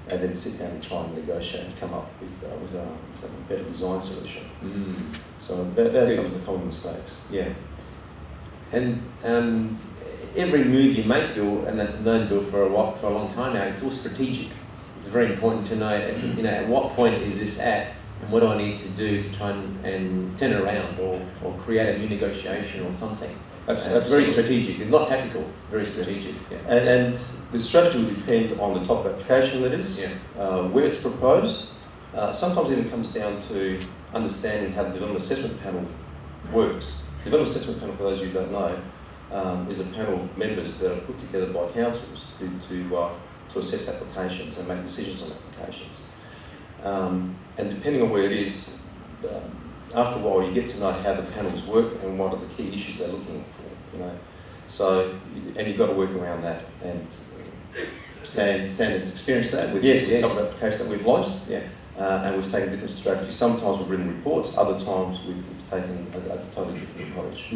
and then sit down and try and negotiate and come up with a better design solution. So that's some of the common mistakes. Yeah. And every move you make, Bill, and I've known Bill for a long time now, it's all strategic. It's very important to know, at what point is this at, and what do I need to do to try and turn it around, or create a new negotiation or something. It's very strategic. It's not tactical. Very strategic. Yeah. And the strategy will depend on the type of application that is, where it's proposed. Sometimes it even comes down to understanding how the development assessment panel works. The development assessment panel, for those of you who don't know, is a panel of members that are put together by councils to assess applications and make decisions on applications. And depending on where it is, after a while you get to know how the panels work and what are the key issues they're looking for. So, and you've got to work around that. And Stan has experienced that with a couple of applications that we've lodged. Yeah. And we've taken different strategies. Sometimes we've written reports, other times we've taken a totally different approach.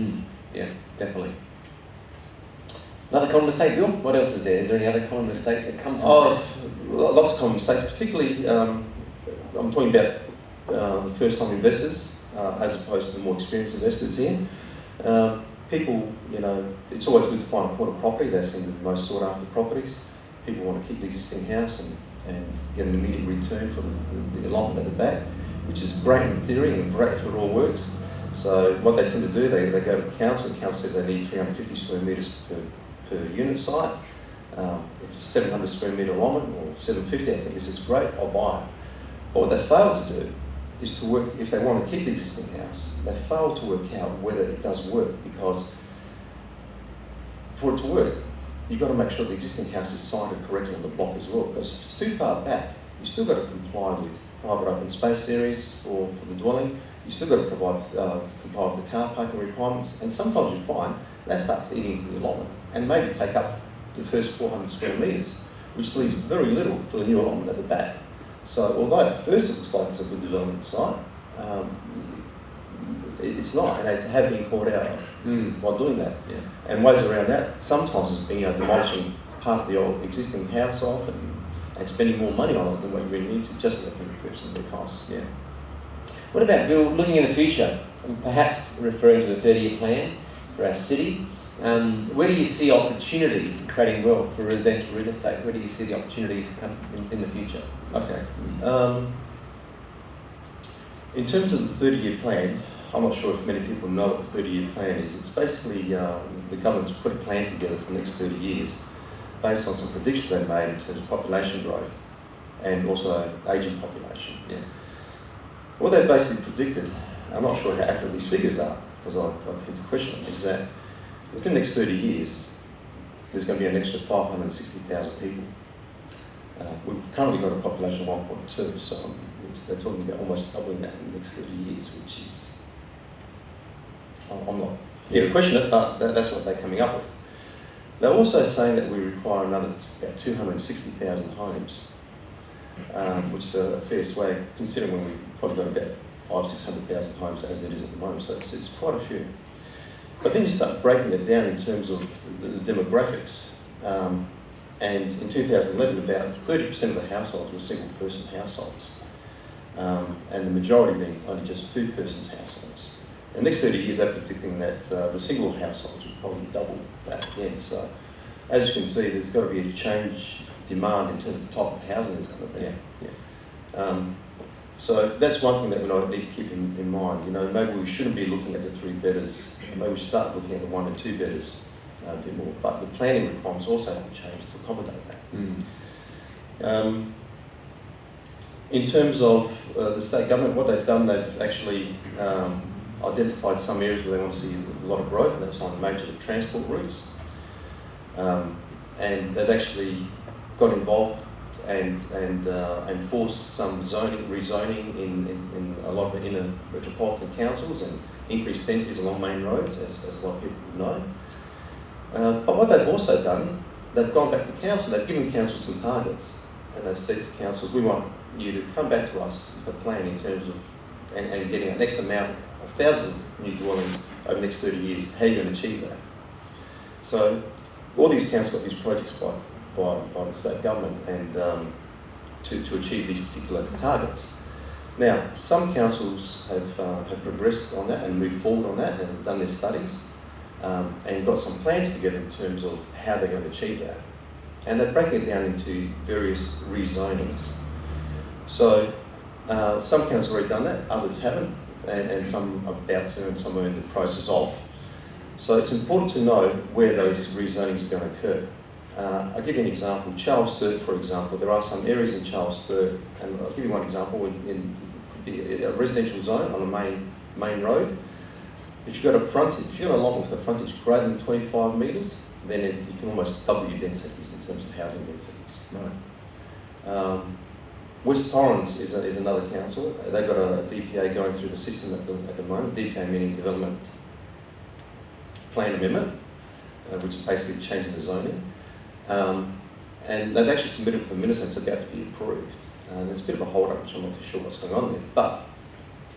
Yeah, definitely. Another common mistake, Bill? What else is there? Is there any other common mistakes that come to lots of common mistakes, particularly I'm talking about first-time investors as opposed to more experienced investors here. People, it's always good to find a point of property. They seem the most sought-after properties. People want to keep the existing house and get an immediate return for the allotment at the back, which is great in theory and great if it all works. So what they tend to do, they go to council, and council says they need 350 square metres per unit site. If it's a 700 square metre allotment or 750, I think this is great, I'll buy it. But what they fail to do is to work, if they want to keep the existing house, they fail to work out whether it does work, because for it to work, you've got to make sure the existing house is sited correctly on the block as well, because if it's too far back, you've still got to comply with private open space areas for the dwelling, you've still got to comply with the car parking requirements, and sometimes you find that starts eating into the allotment and maybe take up the first 400 square metres, which leaves very little for the new allotment at the back. So although at first it looks like it's a good development site, it's not, and they have been caught out by doing that. Yeah. And ways around that sometimes is demolishing part of the old existing house off and spending more money on it than what you really need to, just to recoup some of the costs. Yeah. What about, Bill, looking in the future, and perhaps referring to the 30-year plan for our city? Where do you see opportunity in creating wealth for residential real estate? Where do you see the opportunities come in the future? Okay. In terms of the 30-year plan, I'm not sure if many people know what the 30-year plan is. It's basically the government's put a plan together for the next 30 years based on some predictions they made in terms of population growth and also ageing population. Yeah. What they basically predicted, I'm not sure how accurate these figures are, because I tend to question them, is that within the next 30 years, there's going to be an extra 560,000 people. We've currently got a population of 1.2, so they're talking about almost doubling that in the next 30 years, which is, I'm not here to question it, but that's what they're coming up with. They're also saying that we require another about 260,000 homes, which is a fair swag, considering when we've probably got about 500,000-600,000 homes as it is at the moment, so it's quite a few. But then you start breaking it down in terms of the demographics. And in 2011, about 30% of the households were single-person households, and the majority being only just two-persons households. In the next 30 years, they're predicting that the single households will probably double that again. So, as you can see, there's got to be a change demand in terms of the type of housing that's going to be. Yeah. So that's one thing that we need to keep in mind. You know, maybe we shouldn't be looking at the 3-bedders. Maybe we should start looking at the 1- and 2-bedders a bit more. But the planning requirements also have to change to accommodate that. In terms of the state government, what they've done, they've actually identified some areas where they want to see a lot of growth, and that's on major transport routes. And they've actually got involved and forced some rezoning in a lot of the inner metropolitan councils and increased densities along main roads, as a lot of people know. But what they've also done, they've gone back to council, they've given council some targets, and they've said to councils, we want you to come back to us with a plan in terms of, and getting an X amount of thousands of new dwellings over the next 30 years, how are you going to achieve that? So all these councils got these projects by the state government and to achieve these particular targets. Now, some councils have progressed on that and moved forward on that and done their studies and got some plans together in terms of how they're going to achieve that. And they're breaking it down into various rezonings. So some councils have already done that, others haven't, and some are about to and some are in the process of. So it's important to know where those rezonings are going to occur. I'll give you an example. Charles Sturt, for example, there are some areas in Charles Sturt, and I'll give you one example, in a residential zone on a main road. If you've got a frontage, if you've got a lot with a frontage greater than 25 metres, then you can almost double your densities in terms of housing densities. Right. West Torrens is another council. They've got a DPA going through the system at the moment. DPA meaning Development Plan Amendment, which is basically changing the zoning. And they've actually submitted for the minister, and it's about to be approved. There's a bit of a hold-up, which I'm not too sure what's going on there. But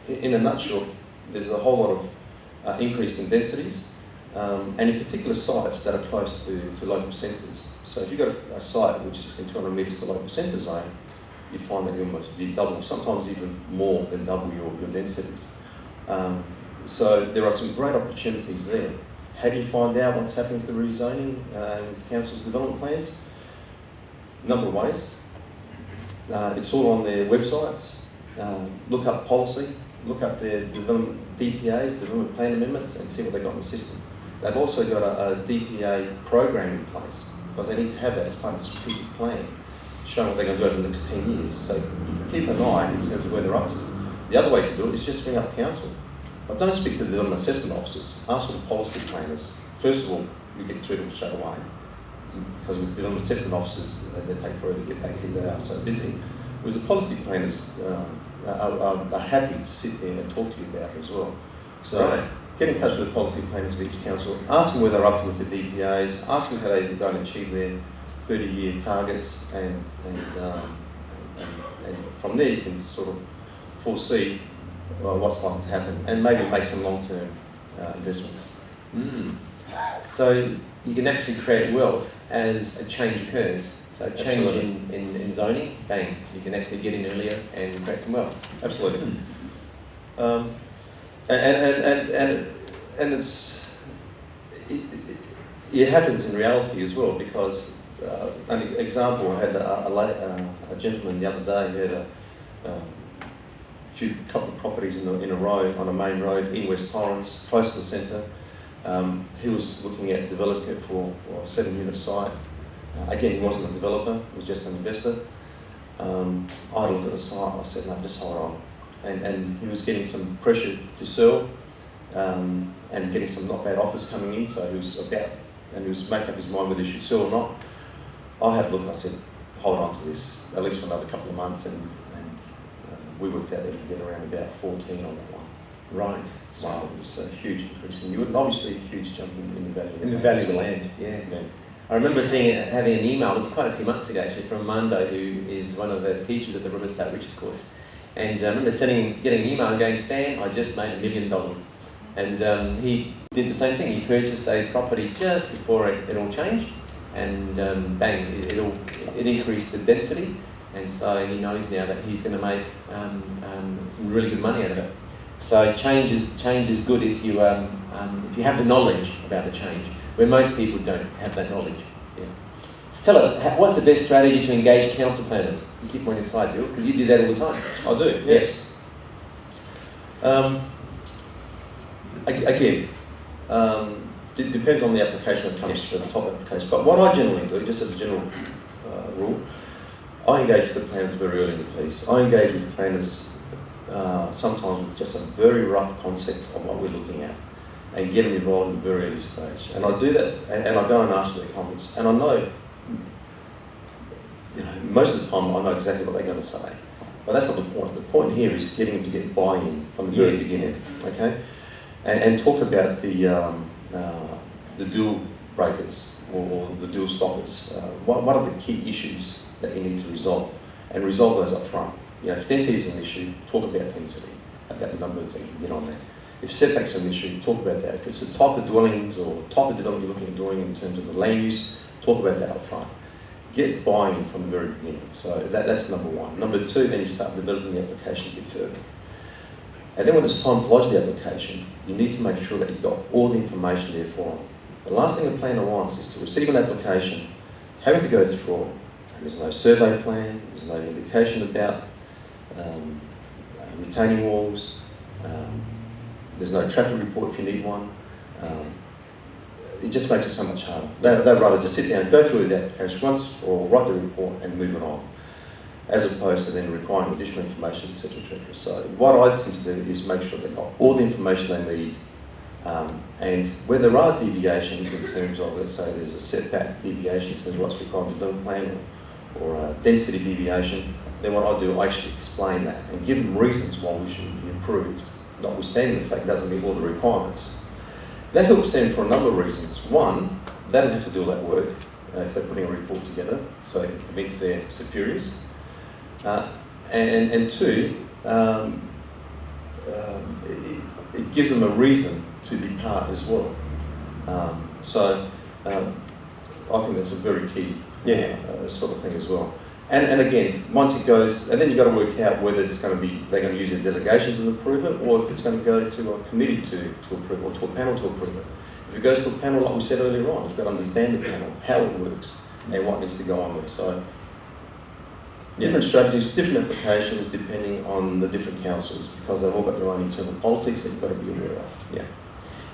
in a nutshell, there's a whole lot of increase in densities, and in particular sites that are close to local centres. So if you've got a site which is within 200 metres to the local centre zone, you find that you double, sometimes even more than double your densities. So there are some great opportunities there. How do you find out what's happening to the rezoning with council's development plans? A number of ways. It's all on their websites. Look up policy, look up their development DPAs, development plan amendments, and see what they've got in the system. They've also got a DPA program in place, because they need to have that as part of the strategic plan, showing what they're going to do over the next 10 years. So you can keep an eye in terms of where they're up to. The other way to do it is just ring up council. But don't speak to the development assessment officers. Ask for the policy planners. First of all, you get through to them straight away. Because with development assessment officers, they take forever to get back here. They are so busy. Whereas the policy planners are happy to sit there and talk to you about it as well. So get in touch with the policy planners of each council. Ask them where they're up to with the DPAs. Ask them how they're going to achieve their 30-year targets, and from there you can sort of foresee what's likely to happen, and maybe make some long-term investments. So you can actually create wealth as a change occurs. So a change in zoning, bang, you can actually get in earlier and create some wealth. Absolutely. And it happens in reality as well, because an example, I had a gentleman the other day who had a couple of properties in a row on a main road in West Torrens, close to the centre. He was looking at developing it for a 7-unit site. Again, he wasn't a developer, he was just an investor. I looked at the site, I said, no, just hold on. And he was getting some pressure to sell and getting some not bad offers coming in, so he was making up his mind whether he should sell or not. I had a look and I said, hold on to this, at least for another couple of months, and we worked out that you could get around about 14 on that one. Right. So it was a huge increase in yield, and obviously a huge jump in the value. In the value of the land, yeah. I remember having an email, it was quite a few months ago actually, from Mando, who is one of the teachers at the Real Estate Riches course. And I remember getting an email and going, Stan, I just made $1 million. And he did the same thing. He purchased a property just before it all changed, and bang, it increased the density. And so he knows now that he's going to make some really good money out of it. So change is good if you have the knowledge about the change, where most people don't have that knowledge. Yeah. So tell us, what's the best strategy to engage council planners? You keep on your side, Bill, because you do that all the time. I do, yes. Again, it depends on the application that comes to the top application. But what I generally do, just as a general rule, I engage with the planners very early in the piece. I engage with planners sometimes with just a very rough concept of what we're looking at, and get them involved in a very early stage. And I do that, and I go and ask for their comments. And I know, most of the time I know exactly what they're going to say. But that's not the point. The point here is getting them to get buy-in from the very beginning, okay? And talk about the deal breakers or the deal stoppers. What are the key issues that you need to resolve, and resolve those up front. If density is an issue, talk about density, about the numbers that you can get on there. If setbacks are an issue, talk about that. If it's the type of dwellings or type of development you're looking at doing in terms of the land use, talk about that up front. Get buy-in from the very beginning. So that's number one. Number two, then you start developing the application a bit further. And then when it's time to lodge the application, you need to make sure that you've got all the information there for them. The last thing a planner wants is to receive an application, having to go through it, and there's no survey plan, there's no indication about retaining walls, there's no traffic report if you need one. It just makes it so much harder. They'd rather just sit down and go through the application once, or write the report and move it on, as opposed to then requiring additional information, etc., etc. So what I tend to do is make sure they've got all the information they need, and where there are deviations in terms of, let's say there's a setback deviation in terms of what's required in the development plan, or a density deviation, then what I do, I actually explain that and give them reasons why we should be improved, notwithstanding the fact it doesn't meet all the requirements. That helps them for a number of reasons. One, they don't have to do all that work if they're putting a report together, so they can convince their superiors. And two, it gives them a reason to depart as well. So I think that's a very key sort of thing as well. And again, once it goes, and then you've got to work out whether it's going to be, they're going to use their delegations to approve it, or if it's going to go to a committee to approve it, or to a panel to approve it. If it goes to a panel, like we said earlier on, you've got to understand the panel, how it works, and what needs to go on there. So different strategies, different applications, depending on the different councils, because they've all got their own internal politics that you've got to be aware of. Yeah.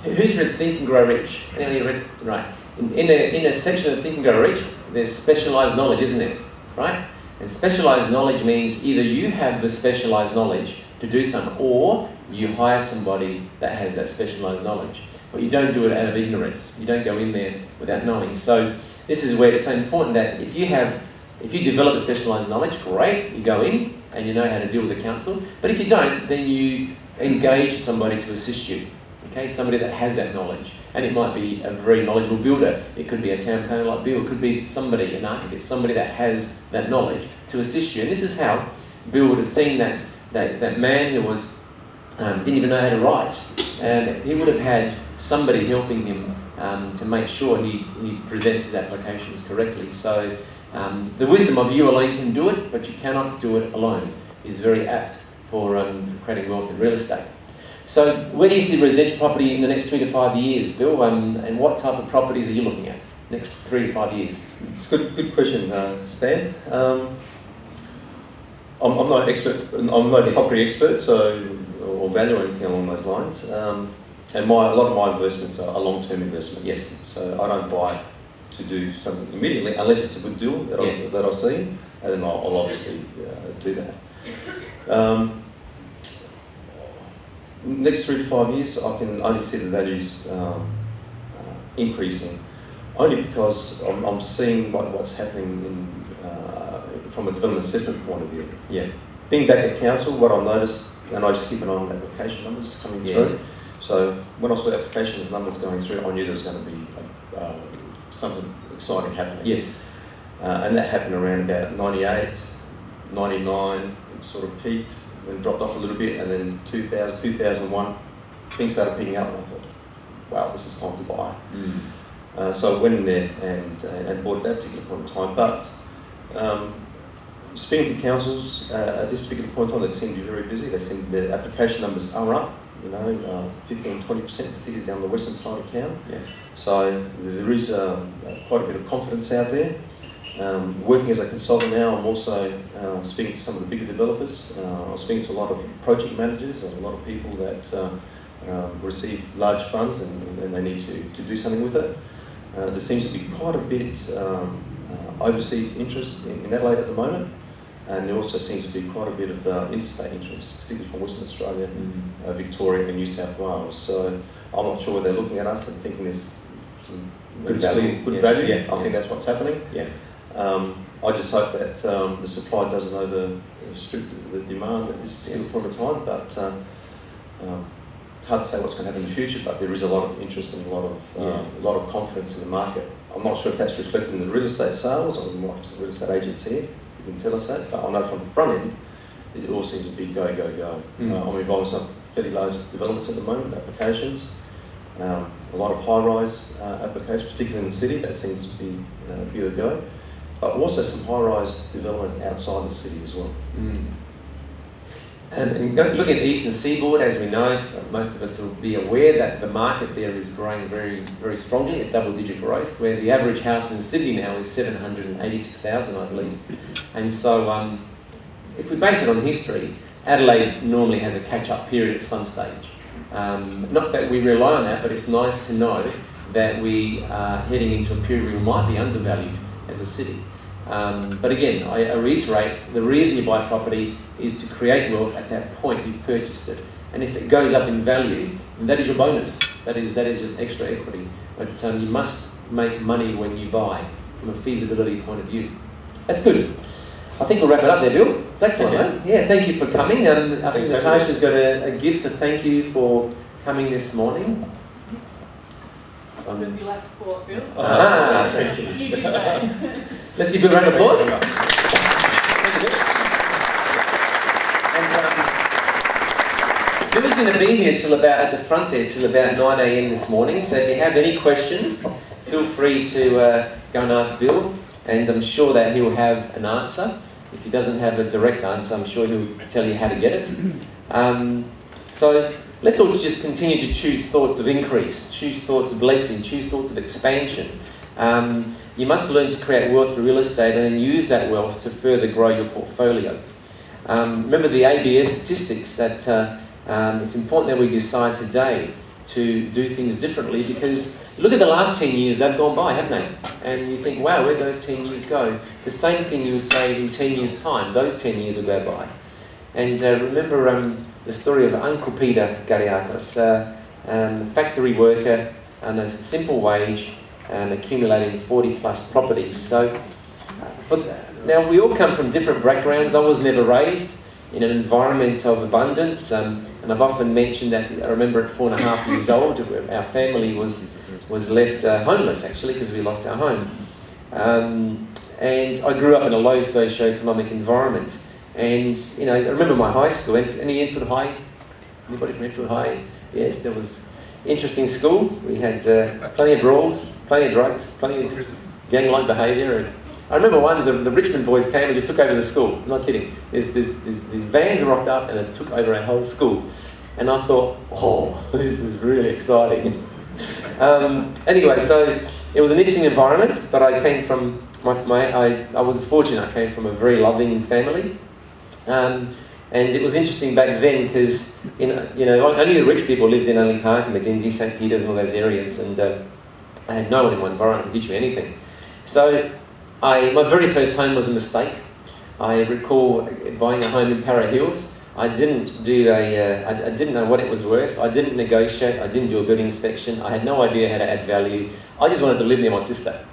Who's read Think and Grow Rich? Anyone read? Right. In a section of Think and Grow Rich, there's specialised knowledge, isn't there? Right? And specialised knowledge means either you have the specialised knowledge to do something, or you hire somebody that has that specialised knowledge. But you don't do it out of ignorance. You don't go in there without knowing. So this is where it's so important that if you develop a specialised knowledge, great, you go in and you know how to deal with the council. But if you don't, then you engage somebody to assist you. Okay, somebody that has that knowledge. And it might be a very knowledgeable builder. It could be a town planner like Bill. It could be somebody, an architect, somebody that has that knowledge to assist you. And this is how Bill would have seen that man who was didn't even know how to write. And he would have had somebody helping him to make sure he presents his applications correctly. So the wisdom of you alone can do it, but you cannot do it alone is very apt for creating wealth in real estate. So where do you see residential property in the next 3 to 5 years, Bill? And what type of properties are you looking at next 3 to 5 years? It's a good question, Stan. I'm not an expert. I'm not a property expert, so or value or anything along those lines. And a lot of my investments are long-term investments. Yes. So I don't buy to do something immediately unless it's a good deal that I see, and then I'll obviously do that. Next 3 to 5 years, I can only see the values increasing, only because I'm seeing what's happening from a development assessment point of view. Yeah. Being back at council, what I've noticed, and I just keep an eye on application numbers coming through. So when I saw applications numbers going through, I knew there was going to be something exciting happening. Yes. And that happened around about 98, 99, it sort of peaked, then dropped off a little bit, and then 2000, 2001, things started picking up, and I thought, wow, this is time to buy. So I went in there and bought at that particular point in time. But speaking to councils, at this particular point in time, they seem to be very busy. They seem the application numbers are up, 15, 20%, particularly down the western side of town. Yeah. So there is quite a bit of confidence out there. Working as a consultant now, I'm also speaking to some of the bigger developers. I'm speaking to a lot of project managers and a lot of people that receive large funds and they need to do something with it. There seems to be quite a bit overseas interest in Adelaide at the moment, and there also seems to be quite a bit of interstate interest, particularly from Western Australia, Victoria and New South Wales. So I'm not sure they're looking at us and thinking there's some good value. I think that's what's happening. Yeah. I just hope that the supply doesn't overstrip the demand at this particular point of time, but hard to say what's going to happen in the future, but there is a lot of interest and a lot of confidence in the market. I'm not sure if that's reflected in the real estate sales, or we might have real estate agents here who can tell us that, but I know from the front end, it all seems to be go, go, go. I'm involved in some fairly large developments at the moment, applications. A lot of high-rise applications, particularly in the city, that seems to be the go. But also some high-rise development outside the city as well. And look at the eastern seaboard, as we know, most of us will be aware that the market there is growing very, very strongly at double-digit growth, where the average house in Sydney now is 786,000, I believe. And so if we base it on history, Adelaide normally has a catch-up period at some stage. Not that we rely on that, but it's nice to know that we are heading into a period where we might be undervalued as a city. But again, I reiterate, the reason you buy property is to create wealth at that point you've purchased it. And if it goes up in value, then that is your bonus. That is just extra equity. But you must make money when you buy from a feasibility point of view. That's good. I think we'll wrap it up there, Bill. It's excellent, mate. Yeah, thank you for coming. I think Natasha's got a gift to thank you for coming this morning. Because you like sport, Bill. Thank you. You do that. Let's give you a round of applause. Bill's going to be here till about, at the front there, till about 9 a.m. this morning. So if you have any questions, feel free to go and ask Bill. And I'm sure that he'll have an answer. If he doesn't have a direct answer, I'm sure he'll tell you how to get it. So let's all just continue to choose thoughts of increase, choose thoughts of blessing, choose thoughts of expansion. You must learn to create wealth through real estate and then use that wealth to further grow your portfolio. Remember the ABS statistics that it's important that we decide today to do things differently, because look at the last 10 years, they've gone by, haven't they? And you think, wow, where'd those 10 years go? The same thing you would say in 10 years' time, those 10 years will go by. And remember the story of Uncle Peter Gariakos, factory worker on a simple wage and accumulating 40 plus properties. So, now we all come from different backgrounds. I was never raised in an environment of abundance, and I've often mentioned that I remember at 4.5 years old, our family was left homeless actually because we lost our home. And I grew up in a low socio-economic environment. And I remember my high school. Any Enfield High? Anybody from Enfield High? Yes, there was interesting school. We had plenty of brawls, plenty of drugs, plenty of gang-like behaviour. And I remember the Richmond boys came and just took over the school. I'm not kidding. These vans rocked up and it took over our whole school. And I thought, oh, this is really exciting. Anyway, so it was an interesting environment, but I came from I was fortunate. I came from a very loving family. And it was interesting back then because, only the rich people lived in Only Park, Mackenzie, St. Peters and all those areas, and I had no one in my environment to teach me anything. So my very first home was a mistake. I recall buying a home in Para Hills. I didn't know what it was worth. I didn't negotiate. I didn't do a building inspection. I had no idea how to add value. I just wanted to live near my sister.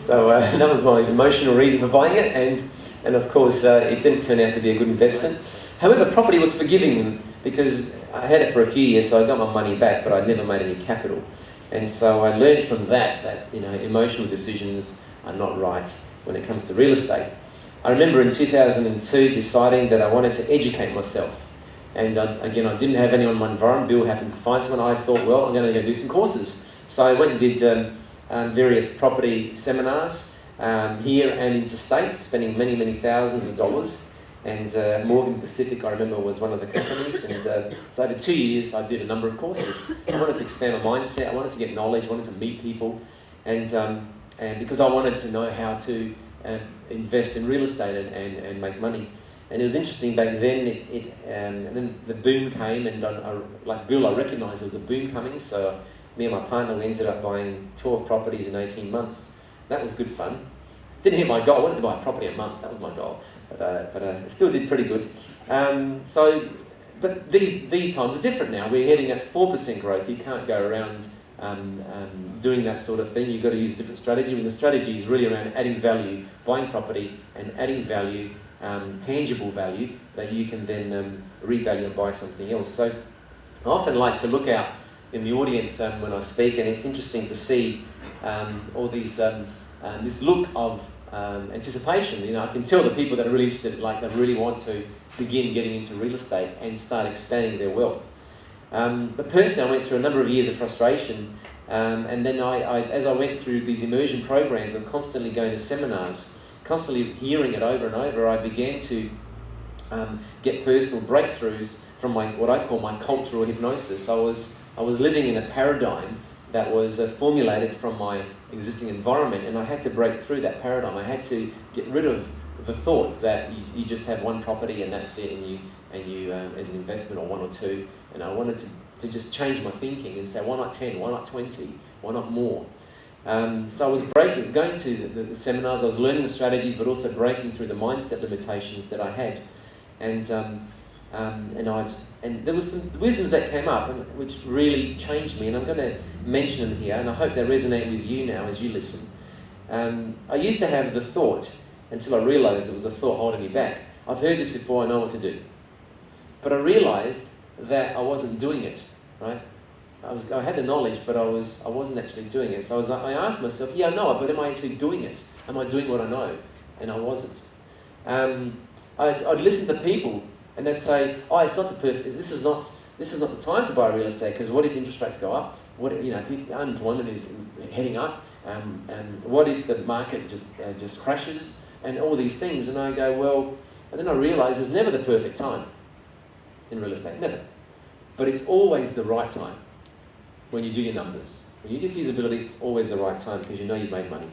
So that was my emotional reason for buying it, and of course it didn't turn out to be a good investment. However, property was forgiving because I had it for a few years, so I got my money back, but I'd never made any capital. And so I learned from that emotional decisions are not right when it comes to real estate. I remember in 2002 deciding that I wanted to educate myself. And again, I didn't have anyone in my environment. Bill happened to find someone. I thought, well, I'm going to go do some courses. So I went and did various property seminars here and interstate, spending many, many thousands of dollars. And Morgan Pacific, I remember, was one of the companies. And so over 2 years, I did a number of courses. I wanted to expand my mindset. I wanted to get knowledge. I wanted to meet people. And because I wanted to know how to invest in real estate and make money. And it was interesting back then, and then the boom came, and like Bill, I recognised there was a boom coming. So me and my partner, we ended up buying 12 properties in 18 months. That was good fun. Didn't hit my goal. I wanted to buy a property a month. That was my goal. But I still did pretty good. But these times are different now. We're heading at 4% growth. You can't go around doing that sort of thing. You've got to use a different strategy. And the strategy is really around adding value, buying property, and adding value, tangible value, that you can then revalue and buy something else. So I often like to look out in the audience when I speak, and it's interesting to see all these this look of anticipation. I can tell the people that are really interested, like they really want to begin getting into real estate and start expanding their wealth. But personally, I went through a number of years of frustration, and then as I went through these immersion programs and constantly going to seminars, constantly hearing it over and over, I began to get personal breakthroughs from what I call my cultural hypnosis. I was living in a paradigm that was formulated from my existing environment, and I had to break through that paradigm. I had to get rid of the thoughts that you just have one property and that's it, and you as an investment, or one or two. And I wanted to just change my thinking and say, why not 10? Why not 20? Why not more? So I was going to the seminars. I was learning the strategies, but also breaking through the mindset limitations that I had. And there was some wisdoms that came up which really changed me, and I'm going to mention them here, and I hope they resonate with you now as you listen. I used to have the thought, until I realised there was a thought holding me back. I've heard this before, I know what to do. But I realised that I wasn't doing it, right? I had the knowledge, but I wasn't actually doing it. So I asked myself, yeah, I know it, but am I actually doing it? Am I doing what I know? And I wasn't. I'd listen to people, and they'd say, oh, it's not the perfect, this is not the time to buy real estate, because what if interest rates go up? What unemployment is heading up? What if the market just crashes? And all these things. And I go, well, and then I realise there's never the perfect time in real estate, never. But it's always the right time when you do your numbers. When you do feasibility, it's always the right time because you know you've made money.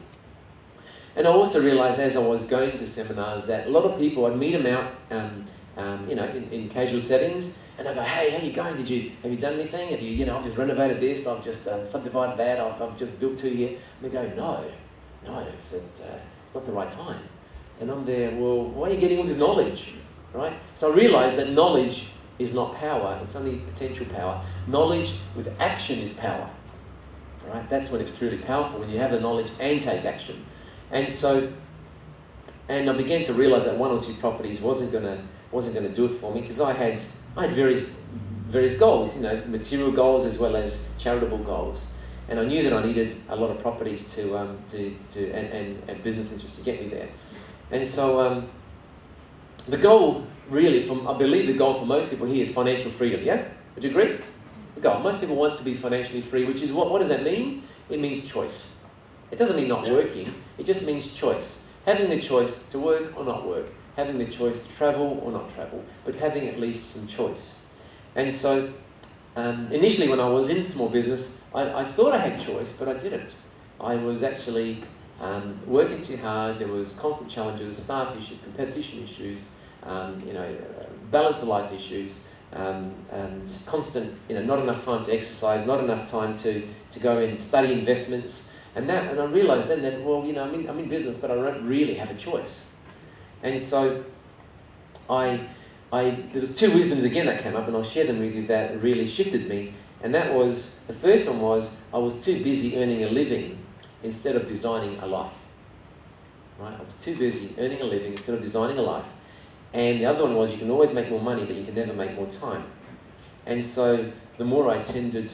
And I also realised as I was going to seminars that a lot of people, I'd meet them out in casual settings, and I go, hey, how you going? Have you done anything? Have you, I've just renovated this, I've just subdivided that, I've just built 2 here. And they go, no, it's not the right time. And I'm there, well, why are you getting all this knowledge, right? So I realised that knowledge is not power, it's only potential power. Knowledge with action is power, right? That's when it's truly powerful, when you have the knowledge and take action. And I began to realise that 1 or 2 properties wasn't gonna do it for me, because I had various goals, material goals as well as charitable goals. And I knew that I needed a lot of properties and business interests to get me there. And so the goal really, I believe the goal for most people here is financial freedom, yeah? Would you agree? The goal. Most people want to be financially free, which is what does that mean? It means choice. It doesn't mean not working, it just means choice. Having the choice to work or not work, having the choice to travel or not travel, but having at least some choice. And so initially when I was in small business, I thought I had choice, but I didn't. I was actually working too hard. There was constant challenges, staff issues, competition issues, balance of life issues, just constant, not enough time to exercise, not enough time to go and study investments, and I realised then that, well, I'm in business, but I don't really have a choice. And so there was two wisdoms again that came up, and I'll share them with you that really shifted me. And that was, the first one was, I was too busy earning a living instead of designing a life. Right? I was too busy earning a living instead of designing a life. And the other one was, you can always make more money, but you can never make more time. And so the more I attended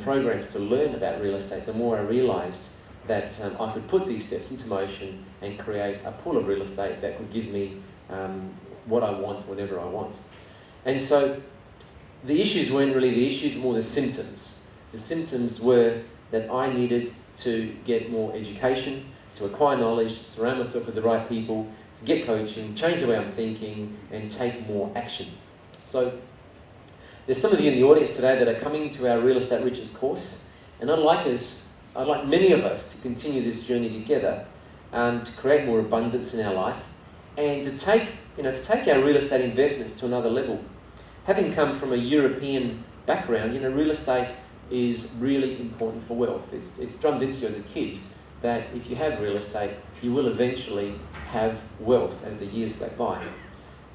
programs to learn about real estate, the more I realised that I could put these steps into motion and create a pool of real estate that could give me what I want, whenever I want. And so the issues weren't really the issues, more the symptoms. The symptoms were that I needed to get more education, to acquire knowledge, to surround myself with the right people, to get coaching, change the way I'm thinking, and take more action. So there's some of you in the audience today that are coming to our Real Estate Riches course, and I'd like many of us to continue this journey together, to create more abundance in our life, and to take our real estate investments to another level. Having come from a European background, real estate is really important for wealth. It's drummed into you as a kid that if you have real estate, you will eventually have wealth as the years go by.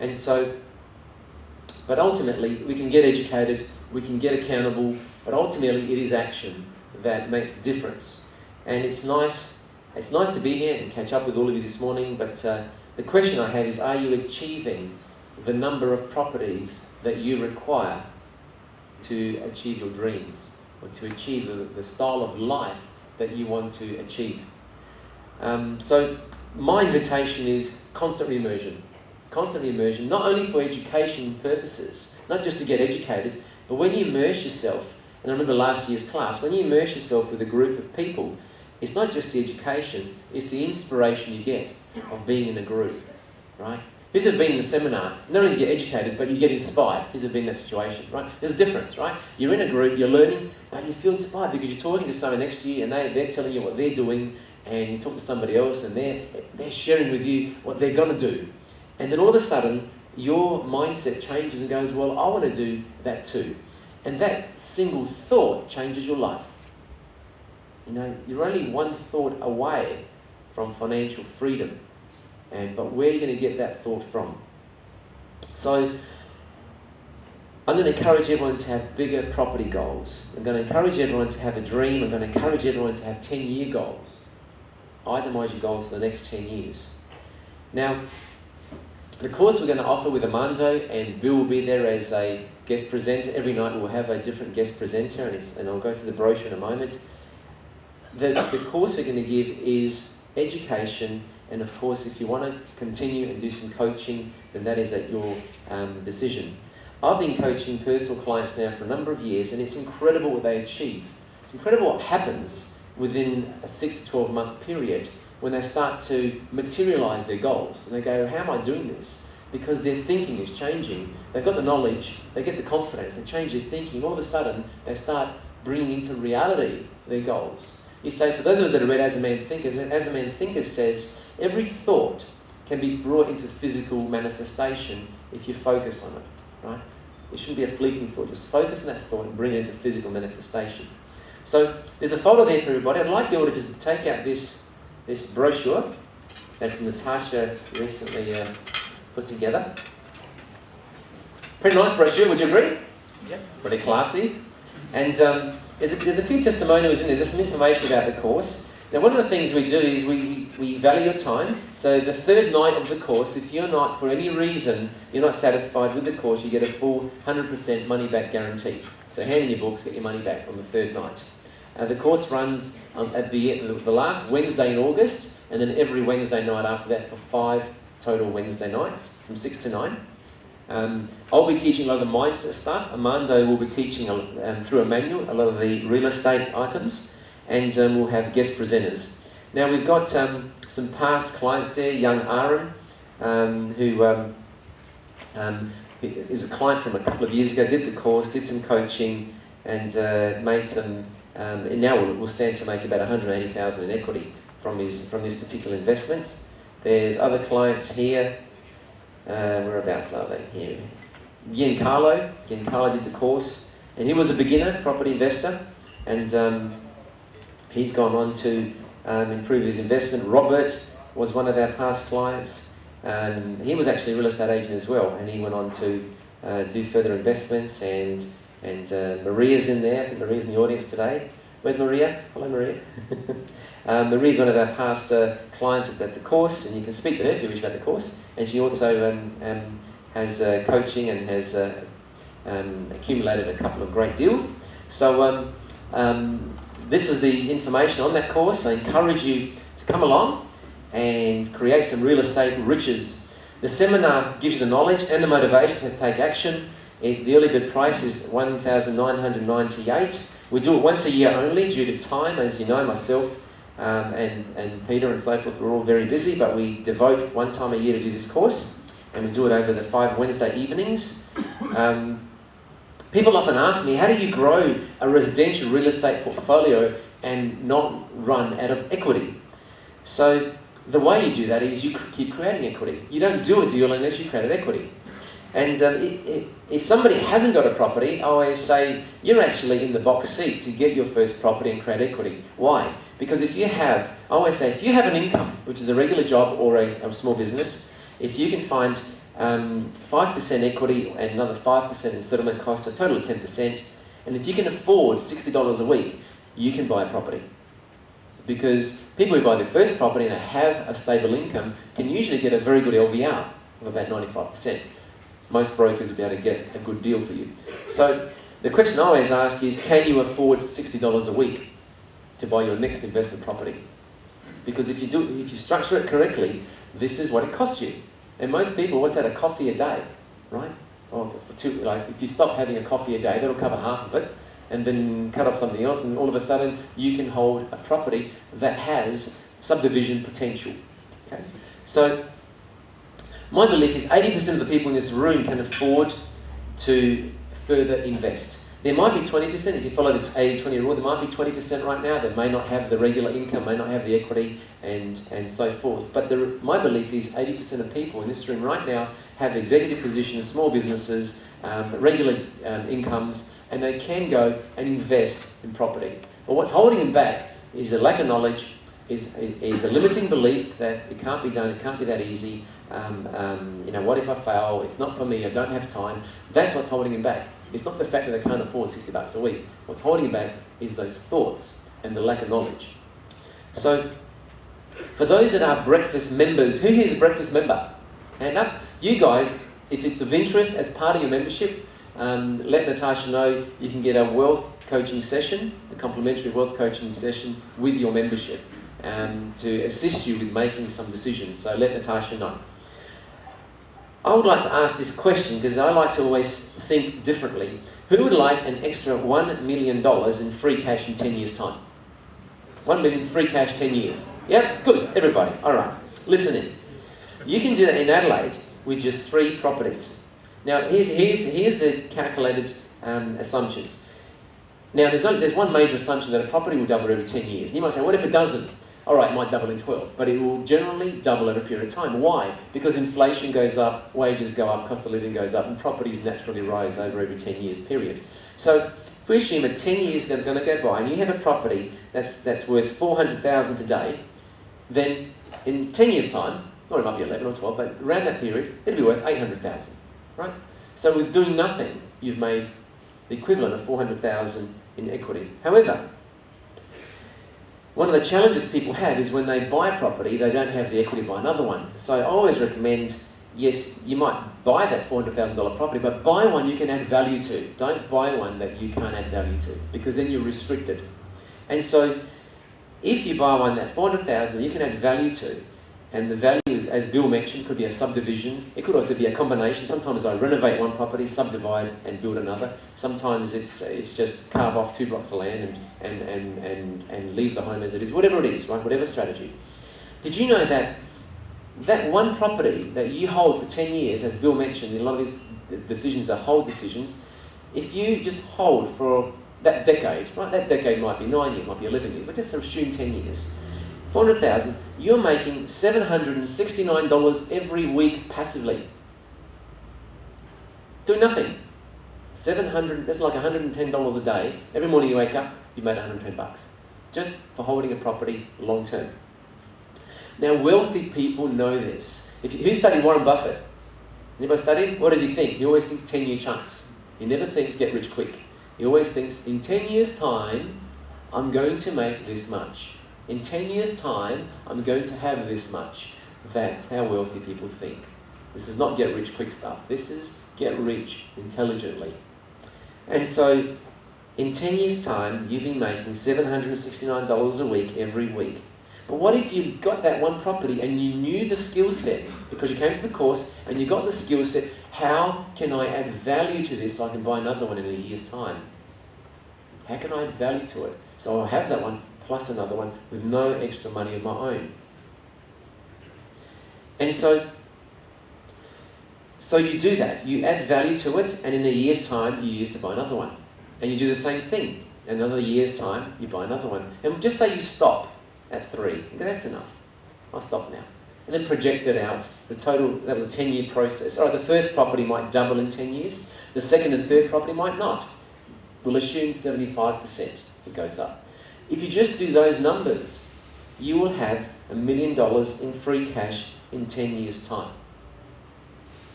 And so, but ultimately, we can get educated, we can get accountable, but ultimately it is action that makes the difference. And it's nice to be here and catch up with all of you this morning, but the question I have is, are you achieving the number of properties that you require to achieve your dreams, or to achieve the style of life that you want to achieve? So my invitation is constant immersion, not only for education purposes, not just to get educated, but when you immerse yourself, and I remember last year's class, when you immerse yourself with a group of people, it's not just the education, it's the inspiration you get of being in a group, right? Who's ever been in a seminar? Not only do you get educated, but you get inspired. Who's ever been in that situation, right? There's a difference, right? You're in a group, you're learning, but you feel inspired because you're talking to someone next to you and they're telling you what they're doing, and you talk to somebody else and they're sharing with you what they're going to do. And then all of a sudden, your mindset changes and goes, well, I want to do that too. And that single thought changes your life. You're only one thought away from financial freedom. But where are you going to get that thought from? So I'm going to encourage everyone to have bigger property goals. I'm going to encourage everyone to have a dream. I'm going to encourage everyone to have 10-year goals. Itemise your goals for the next 10 years. Now, the course we're going to offer with Armando, and Bill will be there as a guest presenter. Every night we'll have a different guest presenter, and I'll go through the brochure in a moment. The course we're going to give is education. And of course, if you want to continue and do some coaching, then that is at your decision. I've been coaching personal clients now for a number of years, and it's incredible what they achieve. It's incredible what happens within a 6 to 12 month period when they start to materialise their goals. And they go, how am I doing this? Because their thinking is changing. They've got the knowledge, they get the confidence, they change their thinking. All of a sudden, they start bringing into reality their goals. You say, for those of us that have read As a Man Thinketh, As a Man Thinketh says, every thought can be brought into physical manifestation if you focus on it, right? It shouldn't be a fleeting thought. Just focus on that thought and bring it into physical manifestation. So there's a folder there for everybody. I'd like you all to just take out this brochure that Natasha recently put together. Pretty nice brochure, would you agree? Yep. Pretty classy. And there's a few testimonials in there. There's some information about the course. Now, one of the things we do is we value your time. So the third night of the course, if you're not, for any reason, you're not satisfied with the course, you get a full 100% money back guarantee. So hand in your books, get your money back on the third night. The course runs at the last Wednesday in August, and then every Wednesday night after that for 5 total Wednesday nights, from 6 to 9. I'll be teaching a lot of the mindset stuff. Armando will be teaching through a manual a lot of the real estate items. And we'll have guest presenters. Now we've got some past clients there. Young Aaron, who is a client from a couple of years ago, did the course, did some coaching, and made some. And now will stand to make about $180,000 in equity from this particular investment. There's other clients here. Whereabouts are they here? Giancarlo did the course, and he was a beginner property investor, and he's gone on to improve his investment. Robert was one of our past clients, and he was actually a real estate agent as well, and he went on to do further investments, and Maria's in there. I think Maria's in the audience today. Where's Maria? Hello, Maria. Maria's one of our past clients at the course, and you can speak to her if you wish about the course. And she also has coaching and has accumulated a couple of great deals. So this is the information on that course. I encourage you to come along and create some real estate riches. The seminar gives you the knowledge and the motivation to take action. The early bird price is $1,998. We do it once a year only due to time. As you know, myself and Peter and so forth, we're all very busy, but we devote one time a year to do this course, and we do it over the 5 Wednesday evenings. People often ask me, how do you grow a residential real estate portfolio and not run out of equity? So the way you do that is you keep creating equity. You don't do a deal unless you create equity. And if somebody hasn't got a property, I always say, you're actually in the box seat to get your first property and create equity. Why? Because if you have an income, which is a regular job or a small business, if you can find 5% equity and another 5% in settlement costs, a total of 10%, and if you can afford $60 a week, you can buy a property. Because people who buy their first property and have a stable income can usually get a very good LVR of about 95%. Most brokers will be able to get a good deal for you. So the question I always ask is, can you afford $60 a week to buy your next investment property? Because if you structure it correctly, this is what it costs you. And most people, what's that, a coffee a day, right? If you stop having a coffee a day, that'll cover half of it, and then cut off something else, and all of a sudden you can hold a property that has subdivision potential. Okay? So my belief is 80% of the people in this room can afford to further invest. There might be 20%, if you follow the 80-20 rule, there might be 20% right now that may not have the regular income, may not have the equity, and so forth. But my belief is 80% of people in this room right now have executive positions, small businesses, regular incomes, and they can go and invest in property. But what's holding them back is a lack of knowledge, is a limiting belief that it can't be done, it can't be that easy. What if I fail? It's not for me, I don't have time. That's what's holding him back. It's not the fact that they can't afford $60 a week. What's holding him back is those thoughts and the lack of knowledge. So, for those that are breakfast members, who here is a breakfast member? Hand up. You guys, if it's of interest as part of your membership, let Natasha know you can get a wealth coaching session, a complimentary wealth coaching session with your membership to assist you with making some decisions. So let Natasha know. I would like to ask this question because I like to always think differently. Who would like an extra $1 million in free cash in 10 years' time? 1 million free cash 10 years. Yeah, good, everybody. All right, listen in. You can do that in Adelaide with just 3 properties. Now, here's the calculated assumptions. Now, there's one major assumption that a property will double every 10 years. And you might say, what if it doesn't? All right, it might double in 12, but it will generally double at a period of time. Why? Because inflation goes up, wages go up, cost of living goes up, and properties naturally rise over every 10 years period. So if we assume that 10 years are going to go by and you have a property that's worth $400,000 today, then in 10 years' time, or it might be 11 or 12, but around that period, it'll be worth $800,000, right? So with doing nothing, you've made the equivalent of $400,000 in equity. However, one of the challenges people have is when they buy a property, they don't have the equity to buy another one. So I always recommend, yes, you might buy that $400,000 property, but buy one you can add value to. Don't buy one that you can't add value to, because then you're restricted. And so if you buy one that $400,000 you can add value to, and the value is, as Bill mentioned, could be a subdivision. It could also be a combination. Sometimes I renovate one property, subdivide and build another. Sometimes it's just carve off 2 blocks of land and leave the home as it is. Whatever it is, right? Whatever strategy. Did you know that one property that you hold for 10 years, as Bill mentioned, a lot of his decisions are hold decisions. If you just hold for that decade, right? That decade might be 9 years, might be 11 years, but just assume 10 years. $400,000, you're making $769 every week passively. Doing nothing. 700, that's like $110 a day. Every morning you wake up, you made 110 bucks. Just for holding a property long term. Now, wealthy people know this. Who studied Warren Buffett? Anybody studied? What does he think? He always thinks 10-year chunks. He never thinks get rich quick. He always thinks, in 10 years' time, I'm going to make this much. In 10 years' time, I'm going to have this much. That's how wealthy people think. This is not get rich quick stuff. This is get rich intelligently. And so, in 10 years' time, you've been making $769 a week every week. But what if you got that one property and you knew the skill set, because you came to the course and you got the skill set, how can I add value to this so I can buy another one in a year's time? How can I add value to it? So I'll have that one plus another one with no extra money of my own. And so you do that. You add value to it, and in a year's time, you use to buy another one. And you do the same thing. In another year's time, you buy another one. And just say you stop at 3. You go, that's enough. I'll stop now. And then project it out. The total, that was a 10-year process. All right, the first property might double in 10 years. The second and third property might not. We'll assume 75% it goes up. If you just do those numbers, you will have $1 million in free cash in 10 years' time.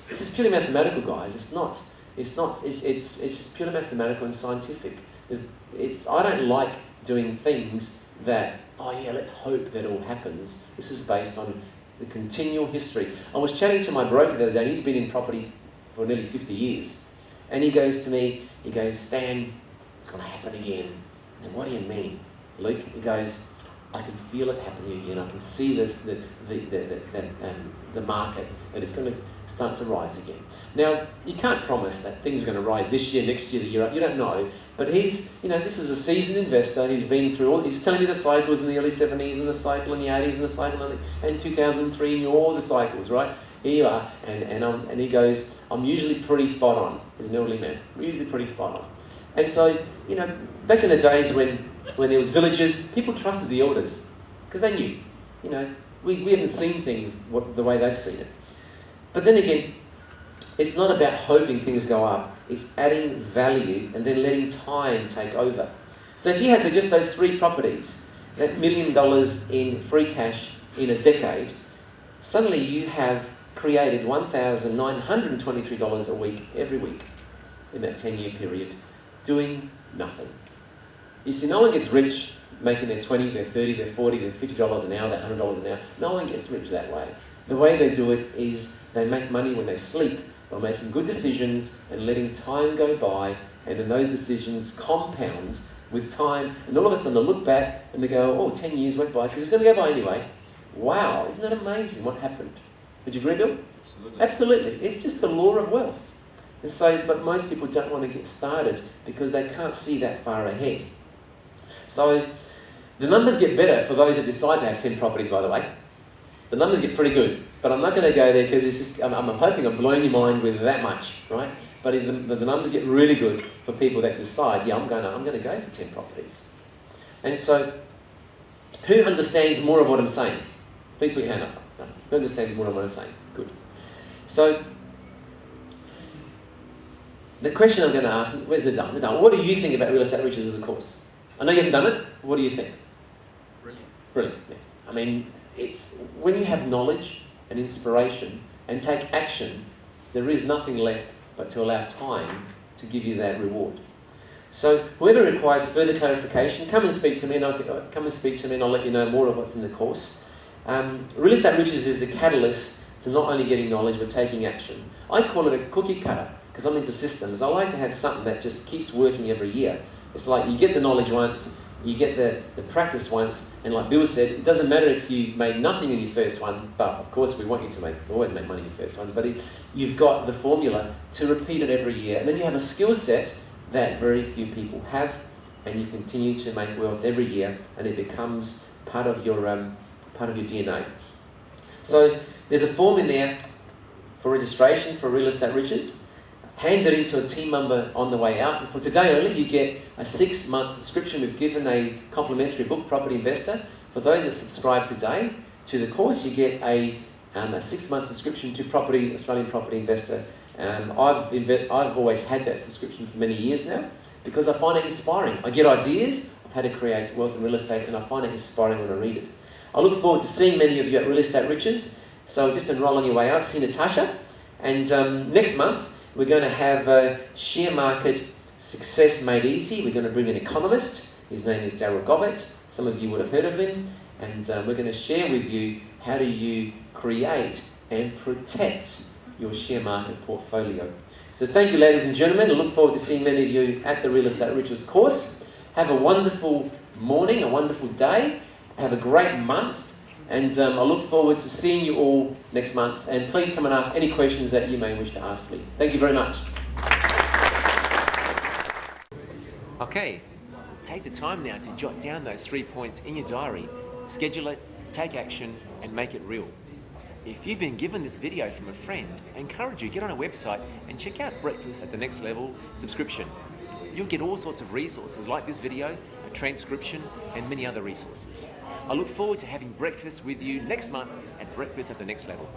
This is purely mathematical, guys. It's just purely mathematical and scientific. I don't like doing things that, oh yeah, let's hope that all happens. This is based on the continual history. I was chatting to my broker the other day, and he's been in property for nearly 50 years. And he goes to me, Stan, it's going to happen again. And what do you mean, Luke? He goes, I can feel it happening again. I can see the market, and it's going to start to rise again. Now, you can't promise that things are going to rise this year, next year, the year up. You don't know. But this is a seasoned investor. He's been through all. He's telling me the cycles in the early 70s, and the cycle in the 80s, and the cycle in 2003, and all the cycles, right? Here you are, and he goes, I'm usually pretty spot on. He's an elderly man. We're usually pretty spot on. And so, back in the days when there was villages, people trusted the elders because they knew. We haven't seen things the way they've seen it. But then again, it's not about hoping things go up. It's adding value and then letting time take over. So if you had just those 3 properties, that $1 million in free cash in a decade, suddenly you have created $1,923 a week every week in that 10-year period, doing nothing. You see, no one gets rich making their 20, their 30, their 40, their $50 an hour, their $100 an hour. No one gets rich that way. The way they do it is they make money when they sleep by making good decisions and letting time go by, and then those decisions compound with time, and all of a sudden they look back and they go, oh, 10 years went by, because it's going to go by anyway. Wow, isn't that amazing what happened? Would you agree, Bill? Absolutely. Absolutely. It's just the law of wealth. And so, but most people don't want to get started because they can't see that far ahead. So the numbers get better for those that decide to have 10 properties, by the way. The numbers get pretty good, but I'm not going to go there because it's just, I'm hoping I'm blowing your mind with that much, right? But the numbers get really good for people that decide, yeah, I'm going to go for 10 properties. And so, who understands more of what I'm saying? Please put your hand up. No. Who understands more of what I'm saying? Good. So, the question I'm going to ask, where's Nadal? Nadal, what do you think about Real Estate Riches as a course? I know you haven't done it. What do you think? Brilliant. Brilliant. Yeah. I mean, it's when you have knowledge and inspiration and take action, there is nothing left but to allow time to give you that reward. So whoever requires further clarification, come and speak to me, and I'll let you know more of what's in the course. Real Estate Riches is the catalyst to not only getting knowledge but taking action. I call it a cookie cutter because I'm into systems. I like to have something that just keeps working every year. It's like you get the knowledge once, you get the practice once, and like Bill said, it doesn't matter if you made nothing in your first one, but of course we want you to always make money in your first one, but you've got the formula to repeat it every year, and then you have a skill set that very few people have, and you continue to make wealth every year, and it becomes part of your DNA. So there's a form in there for registration for Real Estate Riches. Hand it into a team member on the way out. And for today only, you get a 6-month subscription. We've given a complimentary book, Property Investor. For those that subscribe today to the course, you get a 6-month subscription to Australian Property Investor I've always had that subscription for many years now because I find it inspiring. I get ideas of how to create wealth in real estate, and I find it inspiring when I read it. I look forward to seeing many of you at Real Estate Riches. So just enroll on your way out, see Natasha. And next month, we're going to have Share Market Success Made Easy. We're going to bring an economist. His name is Darryl Gobbett. Some of you would have heard of him. And we're going to share with you how do you create and protect your share market portfolio. So thank you, ladies and gentlemen. I look forward to seeing many of you at the Real Estate Riches course. Have a wonderful morning, a wonderful day. Have a great month. And I look forward to seeing you all next month. And please come and ask any questions that you may wish to ask me. Thank you very much. Okay, take the time now to jot down those 3 points in your diary. Schedule it, take action, and make it real. If you've been given this video from a friend, I encourage you, get on our website and check out Breakfast at the Next Level subscription. You'll get all sorts of resources like this video, a transcription, and many other resources. I look forward to having breakfast with you next month at Breakfast at the Next Level.